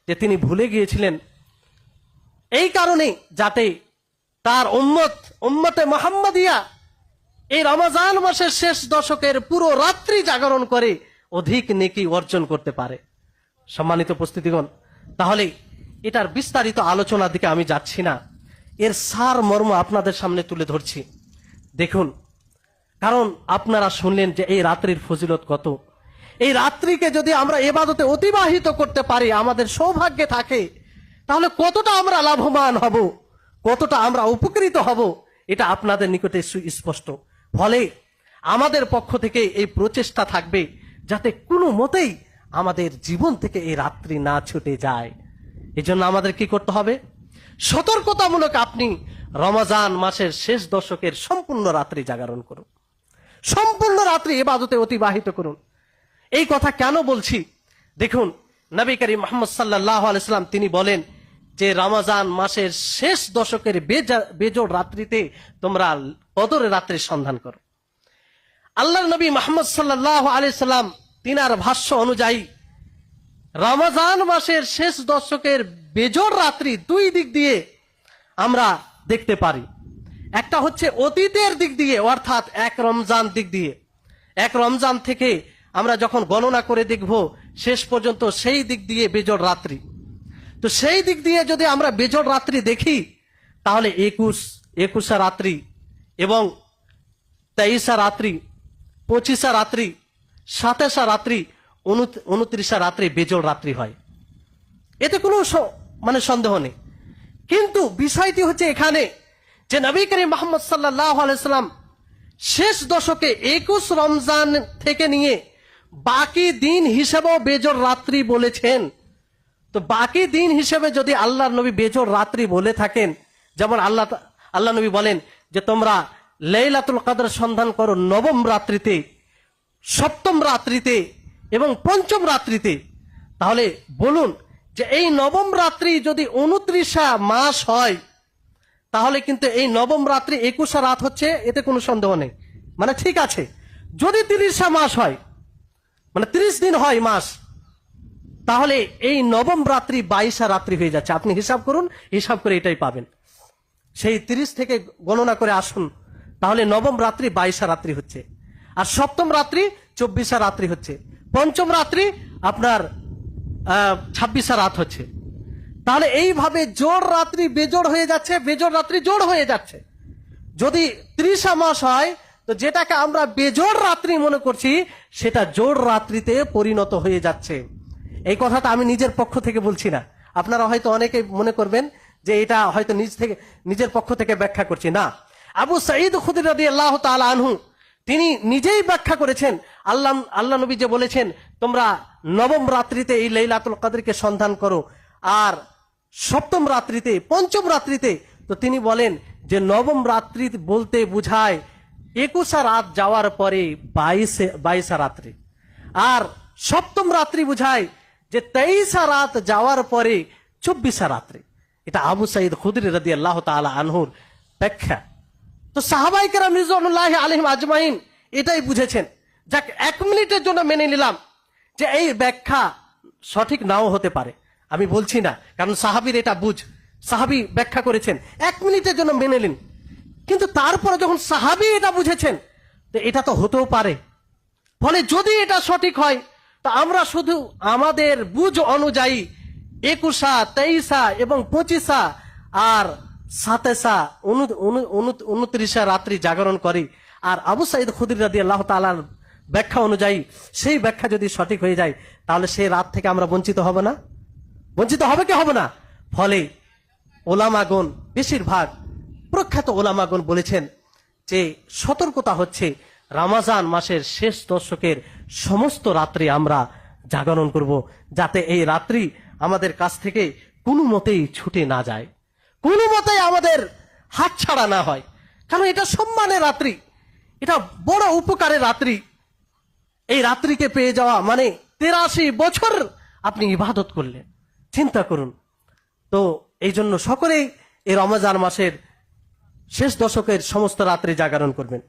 যে তিনি ভুলে গিয়েছিলেন, এই কারণে যাতে তার উম্মতে মুহাম্মাদিয়া এই রমজান মাসের শেষ দশকের পুরো রাত্রি জাগরণ করে অধিক নেকি অর্জন করতে পারে। সম্মানিত উপস্থিতিগণ, তাহলে এটার বিস্তারিত আলোচনার দিকে আমি যাচ্ছি না, এর সার মর্ম আপনাদের সামনে তুলে ধরছি। দেখুন, কারণ আপনারা শুনলেন যে এই রাত্রির ফজিলত কত। এই রাত্রিকে যদি আমরা ইবাদতে অতিবাহিত করতে পারি, আমাদের সৌভাগ্যে থাকে, তাহলে কতটা আমরা লাভবান হব, কতটা আমরা উপকৃত হব, এটা আপনাদের নিকটে সুস্পষ্ট। ফলে আমাদের পক্ষ থেকে এই প্রচেষ্টা থাকবে যাতে কোনো মতেই আমাদের জীবন থেকে এই রাত্রি না ছুটে যায়। এই জন্য আমাদের কি করতে হবে? সতর্কতামূলক আপনি রমজান মাসের শেষ দশকের সম্পূর্ণ রাত্রি জাগরণ করুন, সম্পূর্ণ রাত্রি ইবাদতে অতিবাহিত করুন। এই কথা কেন বলছি? দেখুন, নবী করিম মুহাম্মদ সাল্লাল্লাহু আলাইহি সাল্লাম তিনি বলেন যে রমজান মাসের শেষ দশকের বেজোড় রাত্রিতে তোমরা কদরের রাত্রির সন্ধান করো। আল্লাহর নবী মুহাম্মদ সাল্লাল্লাহু আলাইহি সাল্লাম তিনার ভাষ্য অনুযায়ী রমজান মাসের শেষ দশকের বেজোড় রাত্রি দুই দিক দিয়ে আমরা দেখতে পারি। একটা হচ্ছে অতীতের দিক দিয়ে, অর্থাৎ এক রমজান দিক দিয়ে, এক রমজান থেকে আমরা যখন গণনা করে দেখব শেষ পর্যন্ত সেই দিক দিয়ে বেজোড় রাত্রি। তো সেই দিক দিয়ে যদি আমরা বেজোড় রাত্রি দেখি, তাহলে 21 রাত্রি এবং 23 রাত্রি, 25 রাত্রি, 27 রাত্রি, 29 রাত্রি বেজোড় রাত্রি হয়। এতে কোনো সন্দেহ নেই। কিন্তু বিষয়টি হচ্ছে এখানে যে নবী করিম মুহাম্মদ সাল্লাল্লাহু আলাইহি সাল্লাম শেষ দশকে 21 রমজান থেকে নিয়ে বাকি দিন হিসেবেও বেজোড় রাত্রি বলেছেন। তো বাকি দিন হিসেবে যদি আল্লাহর নবী বেজোড় রাত্রি বলে থাকেন, যেমন আল্লাহ নবী বলেন যে তোমরা লাইলাতুল কদর সন্ধান করো নবম রাত্রিতে, সপ্তম রাত্রিতে এবং পঞ্চম রাত্রিতে, তাহলে বলুন যে এই নবম রাত্রি যদি 29 মাস হয়, তাহলে কিন্তু এই নবম রাত্রি 21 রাত হচ্ছে, এতে কোনো সন্দেহ নেই। মানে ঠিক আছে, যদি 30 মাস হয়, মানে 30 দিন হয় মাস, তাহলে এই নবম রাত্রি 22 রাত্রি হয়ে যাচ্ছে। আপনি হিসাব করুন, হিসাব করে এটাই পাবেন। সেই 30 থেকে গণনা করে আসুন, তাহলে নবম রাত্রি 22 রাত্রি হচ্ছে, আর সপ্তম রাত্রি 24 রাত্রি হচ্ছে, পঞ্চম রাত্রি আপনার 26 রাত হচ্ছে। তাহলে এইভাবে জোড় রাত্রি বেজোড় হয়ে যাচ্ছে, বেজোড় রাত্রি জোড় হয়ে যাচ্ছে। যদি 30 মাস হয়, তো যেটাকে আমরা বেজোড় রাত্রি মনে করছি সেটা জোড় রাত্রিতে পরিণত হয়ে যাচ্ছে। এই কথাটা আমি নিজের পক্ষ থেকে বলছি না, আপনারা হয়তো অনেকে মনে করবেন যে এটা হয়তো নিজের পক্ষ থেকে ব্যাখ্যা করছি না। আবু সাঈদ খুদরি রাদিয়াল্লাহু তাআলা আনহু তিনি নিজেই ব্যাখ্যা করেছেন। আল্লাহ নবী যে বলেছেন তোমরা নবম রাত্রিতে এই লাইলাতুল কদরকে সন্ধান করো, আর সপ্তম রাত্রিতে, পঞ্চম রাত্রিতে। তো তিনি বলেন যে নবম রাত্রি বলতে বুঝায় 21 রাত যাওয়ার পরে 22 রাত্রি, আর সপ্তম রাত্রি বুঝায় যে 23 রাত যাওয়ার পরে 24 রাত্রি। এটা আবু সাঈদ খুদরি রাদিয়াল্লাহু তাআলা আনহুর ব্যাখ্যা। তো সাহাবায়ে কেরাম রিজওয়ানুল্লাহি আলাইহিম আজমাইন এটাই বুঝেছেন। যাক, 1 মিনিটের জন্য মেনে নিলাম যে এই ব্যাখ্যা সঠিক নাও হতে পারে, আমি বলছি না, কারণ সাহাবীর এটা বুঝ, সাহাবী ব্যাখ্যা করেছেন, 1 মিনিটের জন্য মেনে নিন। কিন্তু তারপরে যখন সাহাবী এটা বুঝেছেন, তো এটা তো হতেও পারে। ফলে যদি এটা সঠিক হয়, তো আমরা শুধু আমাদের বুঝ অনুযায়ী 21, 23 এবং 25 আর 27, 29 রাত্রি জাগরণ করি। আর আবু সাঈদ খুদরি রাদিয়াল্লাহু তাআলার ব্যাখ্যা অনুযায়ী সেই ব্যাখ্যা যদি সঠিক হয়ে যায়, তাহলে সেই রাত থেকে আমরা বঞ্চিত হব না? বঞ্চিত হবে কি হবে না? ফলে ওলামাগণ, বেশিরভাগ প্রখ্যাত ওলামাগণ বলেছেন যে সতর্কতা হচ্ছে রমজান মাসের শেষ দশকের সমস্ত রাত্রি আমরা জাগরণ করব, যাতে এই রাত্রি আমাদের কাছ থেকে কোনো মতেই ছুটে না যায়, কোনো মতেই আমাদের হাতছাড়া না হয়। কারণ এটা সম্মানের রাত্রি, এটা বড় উপকারের রাত্রি। এই রাত্রিকে পেয়ে যাওয়া মানে 83 বছর আপনি ইবাদত করলেন, চিন্তা করুন। তো এই জন্য সকলেই এই রমজান মাসের শেষ দশকের সমস্ত রাত্রি জাগরণ করবেন।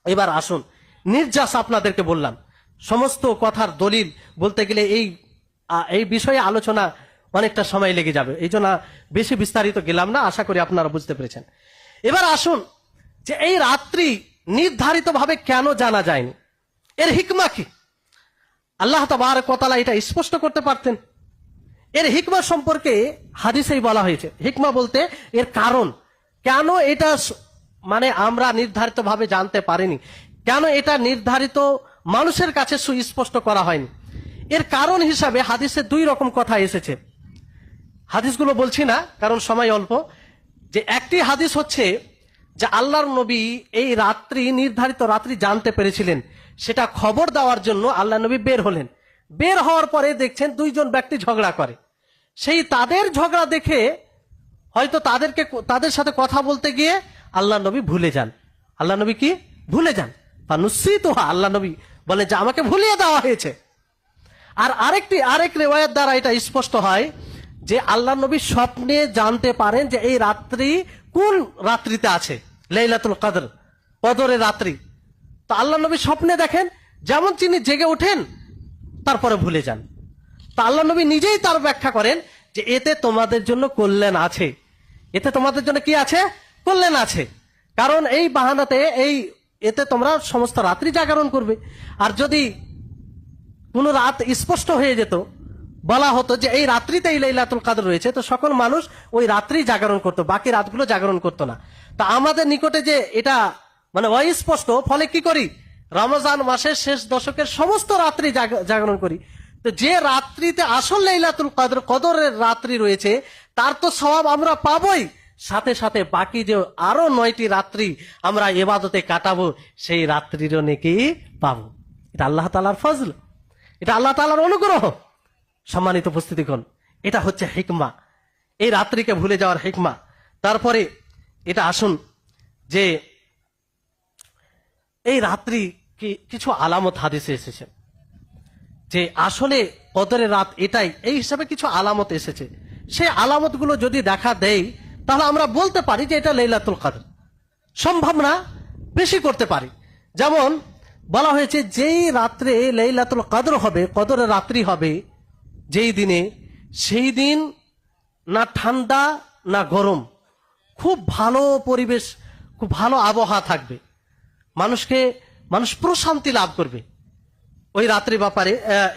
এবার আসুন, নির্যাস আপনাদেরকে বললাম, সমস্ত কথার দলিল বলতে গেলে এই বিষয়ে আলোচনা অনেকটা সময় লেগে যাবে, এই জন্য বেশি বিস্তারিত গেলাম না, আশা করি আপনারা বুঝতে পেরেছেন। এবার আসুন যে এই রাত্রি নির্ধারিত ভাবে কেন জানা যায়নি, এর হিকমা কি? আল্লাহ তাবারক ওয়া তাআলা এটা স্পষ্ট করতে পারতেন। এর হিকমা সম্পর্কে হাদিসেই বলা হয়েছে। হিকমা বলতে এর কারণ, কেন এটা মানে আমরা নির্ধারিত ভাবে জানতে পারিনি, কেন এটা নির্ধারিত মানুষের কাছে সুস্পষ্ট করা হয়নি। এর কারণ হিসাবে হাদিসে 2 রকম কথা এসেছে। হাদিসগুলো বলছি না কারণ সময় অল্প। যে একটি হাদিস হচ্ছে যে আল্লাহর নবী এই রাত্রি, নির্ধারিত রাত্রি জানতে পেরেছিলেন, সেটা খবর দেওয়ার জন্য আল্লাহ নবী বের হলেন। বের হওয়ার পরে দেখছেন 2 জন ব্যক্তি ঝগড়া করে। সেই তাদের ঝগড়া দেখে হয়তো তাদের সাথে কথা বলতে গিয়ে আল্লাহ নবী ভুলে যান। আল্লাহ নবী কি ভুলে যান? ফানুসিতুহা, আল্লাহ নবী বলে যে আমাকে ভুলিয়ে দেওয়া হয়েছে। আর আরেক রিওয়ায়াত দ্বারা এটা স্পষ্ট হয় যে আল্লাহ নবী স্বপ্নে জানতে পারেন যে এই রাত্রি কোন রাত্রিতে আছে, লাইলাতুল কদর, কদরের রাত্রি। তো আল্লাহ নবী স্বপ্নে দেখেন, যেমন তিনি জেগে ওঠেন তারপরে ভুলে যান। তা আল্লাহ নবী নিজেই তার ব্যাখ্যা করেন যে এতে তোমাদের জন্য কল্যাণ আছে, এতে তোমাদের জন্য কি আছে? কল্যাণ আছে। কারণ এই বাহানাতে এতে তোমরা সমস্ত রাত্রি জাগরণ করবে। আর যদি কোন রাত স্পষ্ট হয়ে যেত, বলা হতো যে এই রাত্রিতেই লাইলাতুল কদর রয়েছে, তো সকল মানুষ ওই রাত্রি জাগরণ করতো, বাকি রাতগুলো জাগরণ করতো না। তা আমাদের নিকটে যে এটা মানে অস্পষ্ট, ফলে কি করি? রমজান মাসের শেষ দশকের সমস্ত রাত্রি জাগরণ করি। তো যে রাত্রিতে আসল লাইলাতুল কদর, কদরের রাত্রি রয়েছে, তার তো সওয়াব আমরা পাবোই, সাথে সাথে বাকি যে আরো 9টি রাত্রি আমরা ইবাদতে কাটাবো, সেই রাত্রিরও নেকি পাবো। এটা আল্লাহ তাআলার ফজল, এটা আল্লাহ তাআলার অনুগ্রহ। সম্মানিত উপস্থিতিগণ, এটা হচ্ছে হিকমা, এই রাত্রিকে ভুলে যাওয়ার হিকমা। তারপরে এটা আসুন যে এই রাত্রি কিছু আলামত হাদিসে এসেছে যে আসলে কদরের রাত এটাই, এই হিসাবে কিছু আলামত এসেছে। সেই আলামতগুলো যদি দেখা দেয়, তাহলে আমরা বলতে পারি যে এটা লাইলাতুল কদর। সম্ভব না, বেশি করতে পারি। যেমন বলা হয়েছে যেই রাত্রে লাইলাতুল কদর হবে, কদরের রাত্রি হবে যেই দিনে, সেই দিন না ঠান্ডা না গরম, খুব ভালো পরিবেশ, খুব ভালো আবহাওয়া থাকবে, মানুষ প্রশান্তি লাভ করবে। ওই রাত্রি ব্যাপারে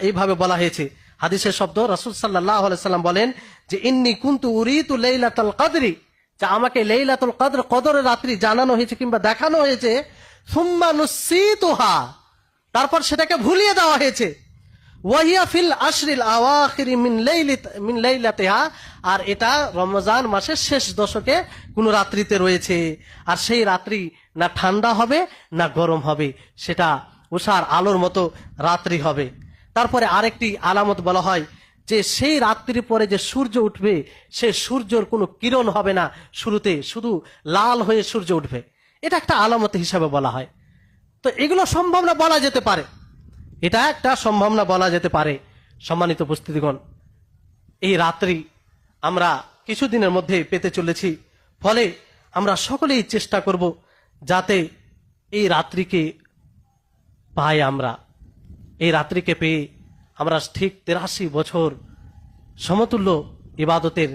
এইভাবে বলা হয়েছে, হাদিসের শব্দ, রাসূল সাল্লাল্লাহু আলাইহি সাল্লাম বলেন যে ইন্নী কুনতু উরিতু লাইলাতুল কদরি, যে আমাকে লাইলাতুল কদর, কদরের রাত্রি জানানো হয়েছে কিংবা দেখানো হয়েছে, সুম্মা নুসিতুহা, তারপর সেটাকে ভুলিয়ে দেওয়া হয়েছে। ওয়াহিয়া ফিল আশরিল আওয়াখিরি মিন লাইলাতিহা, আর এটা রমজান মাসের শেষ দশকে কোন রাত্রিতে রয়েছে। আর সেই রাত্রি না ঠান্ডা হবে না গরম হবে, সেটা উষার আলোর মতো রাত্রি হবে। তারপরে আরেকটি আলামত বলা হয় যে সেই রাত্রির পরে যে সূর্য উঠবে, সে সূর্যর কোনো কিরণ হবে না, শুরুতে শুধু লাল হয়ে সূর্য উঠবে। এটা একটা আলামত হিসাবে বলা হয়। তো এগুলো সম্ভাবনা বলা যেতে পারে, এটা একটা সম্ভাবনা বলা যেতে পারে। সম্মানিত উপস্থিতিগণ, এই রাত্রি আমরা কিছুদিনের মধ্যে পেতে চলেছি, ফলে আমরা সকলেই চেষ্টা করব যাতে এই রাত্রিকে পাই। আমরা এই রাত্রিকে পেয়ে আমরা ঠিক 83 বছর সমতুল্য ইবাদতের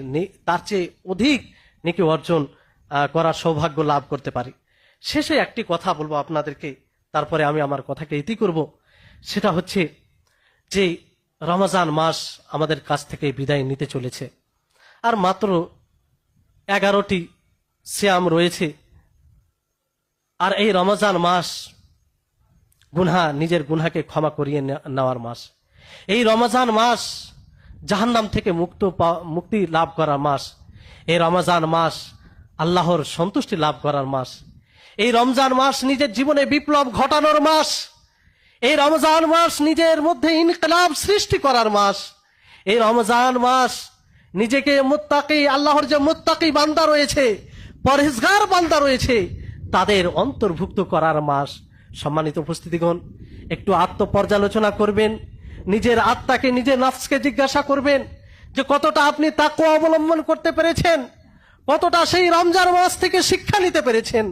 তার চেয়ে অধিক নেকি অর্জন করার সৌভাগ্য লাভ করতে পারি। শেষে একটি কথা বলবো আপনাদেরকে, তারপরে আমি আমার কথাকে ইতি করব। সেটা হচ্ছে যে রমজান মাস আমাদের কাছ থেকে বিদায় নিতে চলেছে, আর মাত্র 11টি সিয়াম রয়েছে। আর এই রমজান মাস নিজের গুনহাকে ক্ষমা করিয়ে নেওয়ার মাস। এই রমজান মাস জাহান্নাম থেকে মুক্তি লাভ করার মাস। এই রমজান মাস আল্লাহর সন্তুষ্টি লাভ করার মাস। এই রমজান মাস নিজের জীবনে বিপ্লব ঘটানোর মাস। এই রমজান মাস নিজের মধ্যে ইনকিলাব সৃষ্টি করার মাস। এই রমজান মাস নিজেকে মুত্তাকি, আল্লাহর যে মুত্তাকি বান্দা রয়েছে, পরহেজগার বান্দা রয়েছে, তাদের অন্তর্ভুক্ত করার মাস। সম্মানিত উপস্থিতিগণ, একটু আত্মপর্যালোচনা করবেন, নিজের আত্মাকে, নিজের নফসকে জিজ্ঞাসা করবেন যে কতটা আপনি তাকওয়া অবলম্বন করতে পেরেছেন, কতটা সেই রমজান মাস থেকে শিক্ষা নিতে পেরেছেন,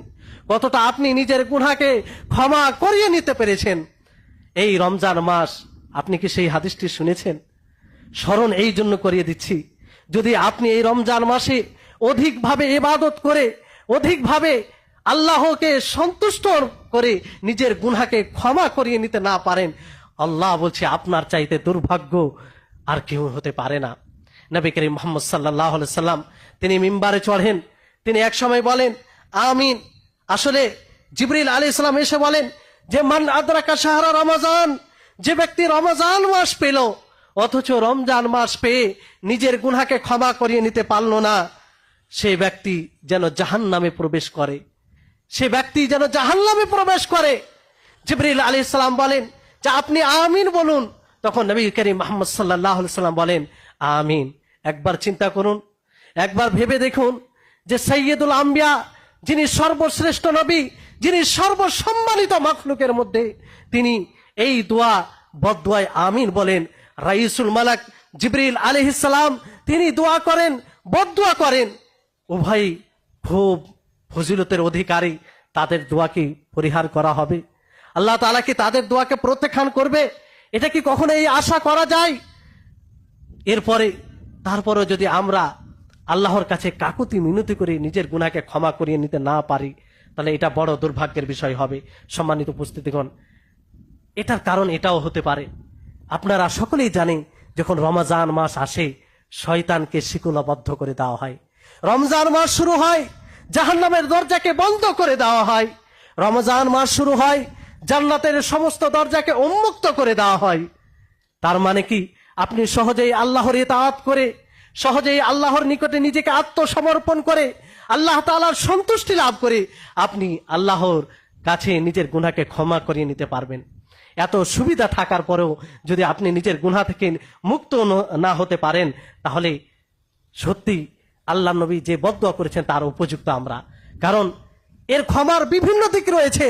কতটা আপনি নিজের গুনাহকে ক্ষমা করিয়ে নিতে পেরেছেন। এই রমজান মাস আপনি কি সেই হাদিসটি শুনেছেন? স্মরণ এই জন্য করিয়ে দিচ্ছি, যদি আপনি এই রমজান মাসে অধিকভাবে ইবাদত করে, অধিকভাবে আল্লাহকে সন্তুষ্ট করে নিজের গুনাহকে ক্ষমা করিয়ে নিতে না পারেন, আল্লাহ বলছে আপনার চাইতে দুর্ভাগ্য আর কেউ হতে পারে না। নবী করিম মুহাম্মদ সাল্লাল্লাহু আলাইহি সাল্লাম তিনি মিম্বারে চড়েন, তিনি এক সময় বলেন আমিন। আসলে জিবরিল আলাইহিস সালাম এসে বলেন যে মান আদরাকা শাহরা রমজান, যে ব্যক্তি রমজান মাস পেল অথচ রমজান মাস পেয়ে নিজের গুনাহকে ক্ষমা করিয়ে নিতে পারল না, সেই ব্যক্তি যেন জাহান্নামে প্রবেশ করে, সে ব্যক্তি যেন জাহান্নামে প্রবেশ করে। জিবরিল আলাইহিস সালাম বলেন যে আপনি আমিন বলুন। তখন নবী করিম মুহাম্মদ সাল্লাল্লাহু আলাইহি সাল্লাম বলেন আমিন। একবার চিন্তা করুন, একবার ভেবে দেখুন যে সাইয়্যিদুল আম্বিয়া, যিনি সর্বশ্রেষ্ঠ নবী, যিনি সর্বসম্মানিত মাখলুকের মধ্যে, তিনি এই দোয়া বদদোয়ায় আমিন বলেন। রাইসুল মালাক জিবরিল আলাইহিস সালাম তিনি দোয়া করেন, বদদোয়া করেন। উভয় খুব ফজিলতের অধিকারী, তাদের দোয়া কি পরিহার করা হবে? আল্লাহ তাআলা কি তাদের দোয়াকে প্রত্যাখ্যান করবে? এটা কি কখনো এই আশা করা যায়? তারপরও যদি আমরা আল্লাহর কাছে কাকুতি মিনতি করে নিজের গুনাহকে ক্ষমা করিয়ে নিতে না পারি, তাহলে এটা বড় দুর্ভাগ্যের বিষয় হবে। সম্মানিত উপস্থিতিগণ, এটার কারণ এটাও হতে পারে, আপনারা সকলেই জানেন যখন রমজান মাস আসে শয়তানকে শিকলাবদ্ধ করে দেওয়া হয়। রমজান মাস শুরু হয়, জাহান্নামের দরজাকে বন্ধ করে দেওয়া হয়। রমজান মাস শুরু হয়, জান্নাতের সমস্ত দরজাকে উন্মুক্ত করে দেওয়া হয়। তার মানে কি আপনি সহজেই আল্লাহর ইতাআত করে, সহজেই আল্লাহর নিকটে নিজেকে আত্মসমর্পণ করে, আল্লাহ তাআলার সন্তুষ্টি লাভ করে আপনি আল্লাহর কাছে নিজের গুনাহকে ক্ষমা করিয়ে নিতে পারবেন? এত সুবিধা থাকার পরেও যদি আপনি নিজের গুনাহ থেকে মুক্ত না হতে পারেন, তাহলে সত্যি আল্লাহ নবী যে বদদোয়া করেছেন তার উপযুক্ত আমরা। কারণ এর ক্ষমার বিভিন্ন দিক রয়েছে,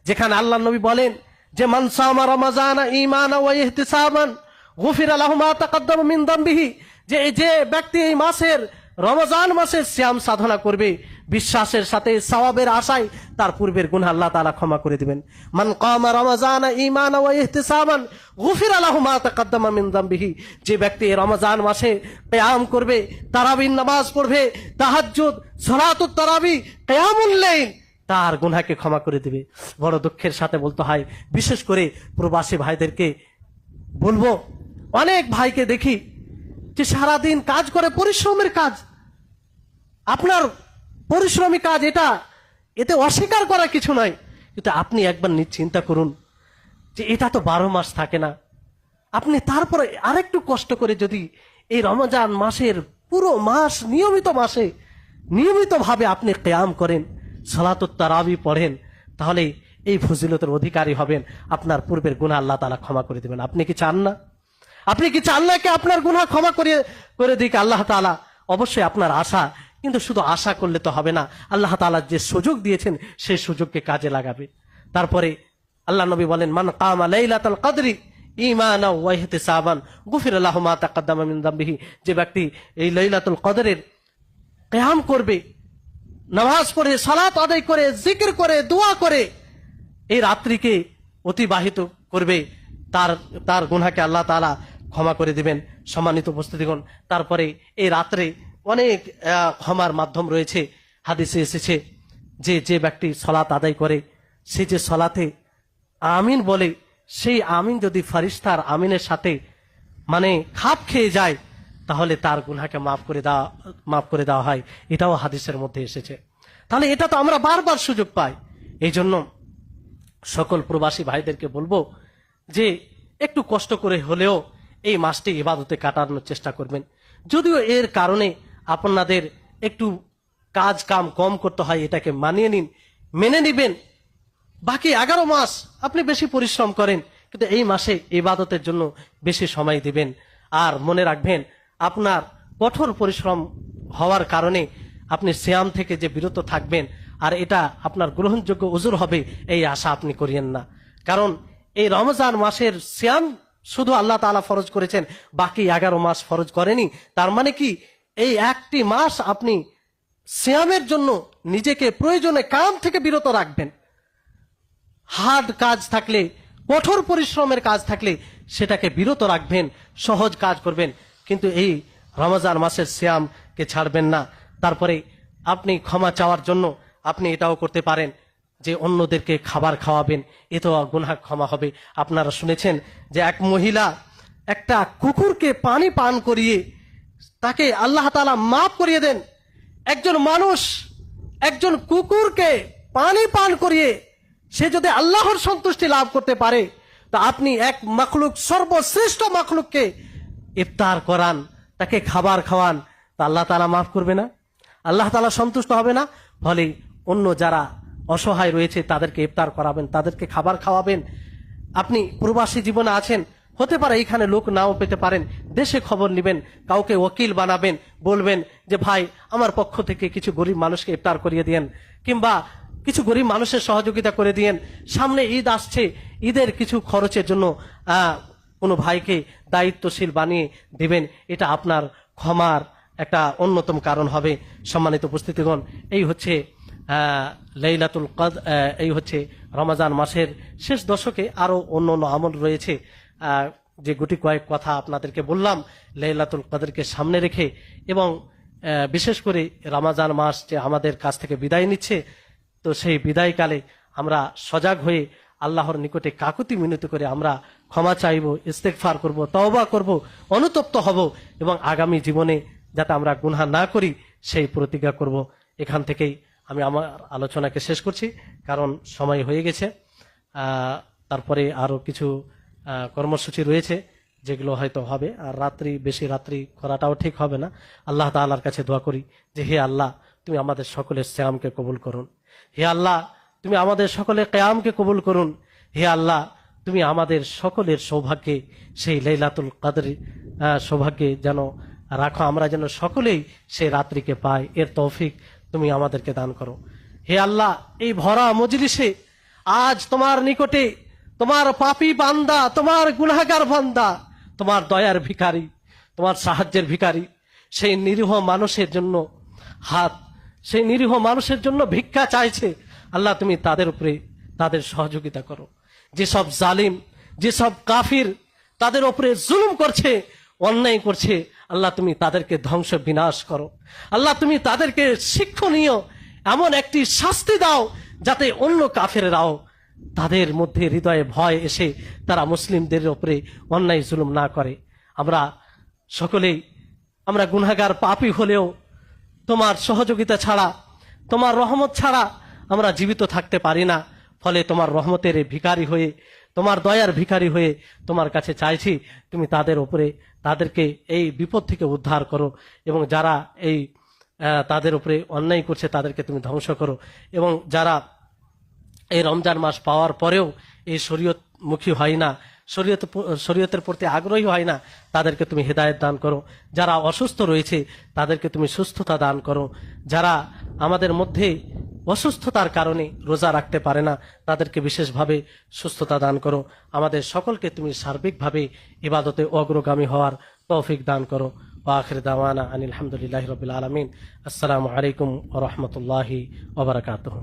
যেখানে আল্লাহ নবী বলেন যে মান সামা রমাজানা ঈমানান ওয়া ইহতিসাবান গুফিরা লাহু মা তাকাদ্দামা মিন যামবিহি, যে ব্যক্তি এই মাসের রমজান মাসের সিয়াম সাধনা করবে বিশ্বাসের সাথে, সওয়াবের আশায়, তার পূর্বের গুনাহ আল্লাহ তাআলা ক্ষমা করে দিবেন। মান কামা রমাজানা ঈমানান ওয়া ইহতিসাবান গুফিরা লাহু মা তাকাদ্দামা মিন যামবিহি, যে ব্যক্তি এই রমজান মাসে কিয়াম করবে, তারাবির নামাজ পড়বে, তাহাজ্জুদ, সালাতুত তারাবি, কিয়ামুল লাইল, তার গুনাহকে ক্ষমা করে দিবে। বড় দুঃখের সাথে বলতে হয়, বিশেষ করে প্রবাসী ভাইদেরকে বলবো, অনেক ভাইকে দেখি যে সারাদিন কাজ করে, পরিশ্রমের কাজ, আপনার পরিশ্রমী কাজ, এতে অস্বীকার করার কিছু নয়, কিন্তু আপনি একবার চিন্তা করুন যে এটা তো 12 মাস থাকে না। আপনি তারপরে আরেকটু কষ্ট করে যদি এই রমজান মাসের পুরো মাস নিয়মিতভাবে আপনি কিয়াম করেন, সালাতুত তারাবি পড়েন, তাহলে এই ফজিলতের অধিকারী হবেন। আপনার পূর্বের গুনাহ আল্লাহ তাআলা ক্ষমা করে দিবেন। আপনি কি চান না? আপনি কি চান না কি আপনার গুনাহ ক্ষমা করে দিক আল্লাহ তাআলা? অবশ্যই আপনার আশা, কিন্তু শুধু আশা করলে তো হবে না। আল্লাহ তাআলা যে সুযোগ দিয়েছেন সেই সুযোগকে কাজে লাগাবে। তারপরে আল্লাহ নবী বলেন, মান কামা লাইলাতুল কদরি ঈমানাও ওয়া ইহতিসাবান গুফিরা লাহু মা তাকাদ্দামা মিন যামবিহি। যে ব্যক্তি এই লাইলাতুল কদরের কিয়াম করবে, নামাজ পড়ে, সালাত আদায় করে, জিকির করে, দোয়া করে এই রাত্রিকে অতিবাহিত করবে, তার গুনাহকে আল্লাহ তাআলা ক্ষমা করে দিবেন। সম্মানিত উপস্থিতিগণ, তারপরে এই রাত্রে অনেক ক্ষমার মাধ্যম রয়েছে। হাদিসে এসেছে যে ব্যক্তি সালাত আদায় করে, সে যে সালাতে আমিন বলে, সেই আমিন যদি ফারিস্তার আমিনের সাথে খাপ খেয়ে যায়, তাহলে তার গুনাহকে মাফ করে দেওয়া হয়। এটাও হাদিসের মধ্যে এসেছে। তাহলে এটা তো আমরা বারবার সুযোগ পাই। এই জন্য সকল প্রবাসী ভাইদেরকে বলবো যে একটু কষ্ট করে হলেও এই মাসটি ইবাদতে কাটানোর চেষ্টা করবেন। যদিও এর কারণে আপনাদের একটু কাজ কাম কম করতে হয়, এটাকে মেনে নিবেন। বাকি 11 মাস আপনি বেশি পরিশ্রম করেন, কিন্তু এই মাসে ইবাদতের জন্য বেশি সময় দিবেন। আর মনে রাখবেন, আপনার কঠোর পরিশ্রম হওয়ার কারণে আপনি সিয়াম থেকে যে বিরত থাকবেন, আর এটা আপনার গ্রহণযোগ্য উজুর হবে, এই আশা আপনি করিয়েন না। কারণ এই রমজান মাসের সিয়াম শুধু আল্লাহ তাআলা ফরজ করেছেন, বাকি 11 মাস ফরজ করেনি। তার মানে কি, এই একটি মাস আপনি সিয়ামের জন্য নিজেকে প্রয়োজনে কাম থেকে বিরত রাখবেন। হার্ড কাজ থাকলে, কঠোর পরিশ্রমের কাজ থাকলে সেটাকে বিরত রাখবেন, সহজ কাজ করবেন, কিন্তু এই রমজান মাসের সিয়ামকে ছাড়বেন না। তারপরে আপনি ক্ষমা চাওয়ার জন্য আপনি এটাও করতে পারেন যে অন্যদেরকে খাবার খাওয়াবেন, এতেও গুনাহ ক্ষমা হবে। আপনারা শুনেছেন যে এক মহিলা একটা কুকুরকে পানি পান করিয়ে তাকে আল্লাহ তাআলা মাফ করিয়ে দেন। একজন মানুষ একজন কুকুরকে পানি পান করিয়ে সে যদি আল্লাহর সন্তুষ্টি লাভ করতে পারে, তা আপনি এক মাখলুক, সর্বশ্রেষ্ঠ মাখলুককে ইফতার করান, তাকে খাবার খাওয়ান, তা আল্লাহ তাআলা মাফ করবে না? আল্লাহ তাআলা সন্তুষ্ট হবে না? ফলে অন্য যারা অসহায় রয়েছে তাদেরকে ইফতার করাবেন, তাদেরকে খাবার খাওয়াবেন। আপনি প্রবাসী জীবনে আছেন, হতে পারে এখানে লোক নাও পেতে পারেন, দেশে খবর নেবেন, কাউকে ওকিল বানাবেন, বলবেন যে ভাই আমার পক্ষ থেকে কিছু গরিব মানুষকে ইফতার করিয়ে দিয়েন, কিংবা কিছু গরিব মানুষের সহযোগিতা করে দিয়েন। সামনে ঈদ আসছে, ঈদের কিছু খরচের জন্য কোনো ভাইকে দায়িত্বশীল বানিয়ে দিবেন। এটা আপনার ক্ষমার একটা অন্যতম কারণ হবে। সম্মানিত উপস্থিতিগণ, এই হচ্ছে লাইলাতুল কদর, এই হচ্ছে রমজান মাসের শেষ দশকে। আরো অন্য আমল রয়েছে, যে গুটি কয়েক কথা আপনাদেরকে বললাম লাইলাতুল কদরকে সামনে রেখে, এবং বিশেষ করে রমজান মাস যে আমাদের কাছ থেকে বিদায় নিচ্ছে, তো সেই বিদায়কালে আমরা সজাগ হয়ে আল্লাহর নিকটে কাকুতি মিনতি করে আমরা ক্ষমা চাইব, ইস্তেগফার করব, তওবা করব, অনুতপ্ত হব, এবং আগামী জীবনে যাতে আমরা গুনাহ না করি সেই প্রতিজ্ঞা করব। এখান থেকেই আমি আমার আলোচনাকে শেষ করছি, কারণ সময় হয়ে গেছে। তারপরে আরো কিছু কর্মসূচি রয়েছে যেগুলো হয়তো হবে, আর বেশি রাত্রি করাটাও ঠিক হবে না। আল্লাহ তাআলার কাছে দোয়া করি যে হে আল্লাহ, তুমি আমাদের সকলের সিয়ামকে কবুল করুন। হে আল্লাহ, তুমি আমাদের সকলের কিয়ামকে কবুল করুন। হে আল্লাহ, তুমি আমাদের সকলের সৌভাগ্যে সেই লাইলাতুল কদর সৌভাগ্যে যেন রাখো, আমরা যেন সকলেই সেই রাত্রিকে পাই, এর তৌফিক তুমি আমাদেরকে দান করো। হে আল্লাহ, এই ভরা মজলিসে আজ তোমার নিকটে তোমার পাপী বান্দা, তোমার গুনাহগার বান্দা, তোমার দয়ার ভিখারি, তোমার সাহায্যের ভিখারি, সেই নিরীহ মানুষের জন্য সেই নিরীহ মানুষের জন্য ভিক্ষা চাইছে। আল্লাহ, তুমি তাদের উপরে তাদের সহযোগিতা করো। যেসব জালিম, যেসব কাফির তাদের উপরে জুলুম করছে, অন্যায় করছে, আল্লাহ তুমি তাদেরকে ধ্বংস বিনাশ করো। আল্লাহ, তুমি তাদেরকে শিক্ষণীয় এমন একটি শাস্তি দাও, যাতে অন্য কাফেররাও তাদের মধ্যে হৃদয়ে ভয় এসে তারা মুসলিমদের উপরে অন্যায় জুলুম না করে। আমরা সকলেই গুনাহগার পাপী হলেও তোমার সহযোগিতা ছাড়া, তোমার রহমত ছাড়া আমরা জীবিত থাকতে পারি না। ফলে তোমার রহমতের এই ভিখারি হয়ে, তোমার দয়ার ভিখারি হয়ে তোমার কাছে চাইছি, তুমি তাদেরকে এই বিপদ থেকে উদ্ধার করো, এবং যারা এই তাদের উপরে অন্যায় করছে তাদেরকে তুমি ধ্বংস করো, এবং যারা এই রমজান মাস পাওয়ার পরেও এই শরীয়তমুখী হয় না, শরীয়তের প্রতি আগ্রহী হয় না, তাদেরকে তুমি হেদায়েত দান করো। যারা অসুস্থ রয়েছে তাদেরকে তুমি সুস্থতা দান করো। যারা আমাদের মধ্যে অসুস্থতার কারণে রোজা রাখতে পারে না তাদেরকে বিশেষভাবে সুস্থতা দান করো। আমাদের সকলকে তুমি সার্বিকভাবে ইবাদতে অগ্রগামী হওয়ার তৌফিক দান করো। ওয়া আখির দাওয়ানা আনিল হামদুলিল্লাহি রাব্বিল আলামিন। আসসালামু আলাইকুম ওয়া রাহমাতুল্লাহি ওয়া বারাকাতুহু।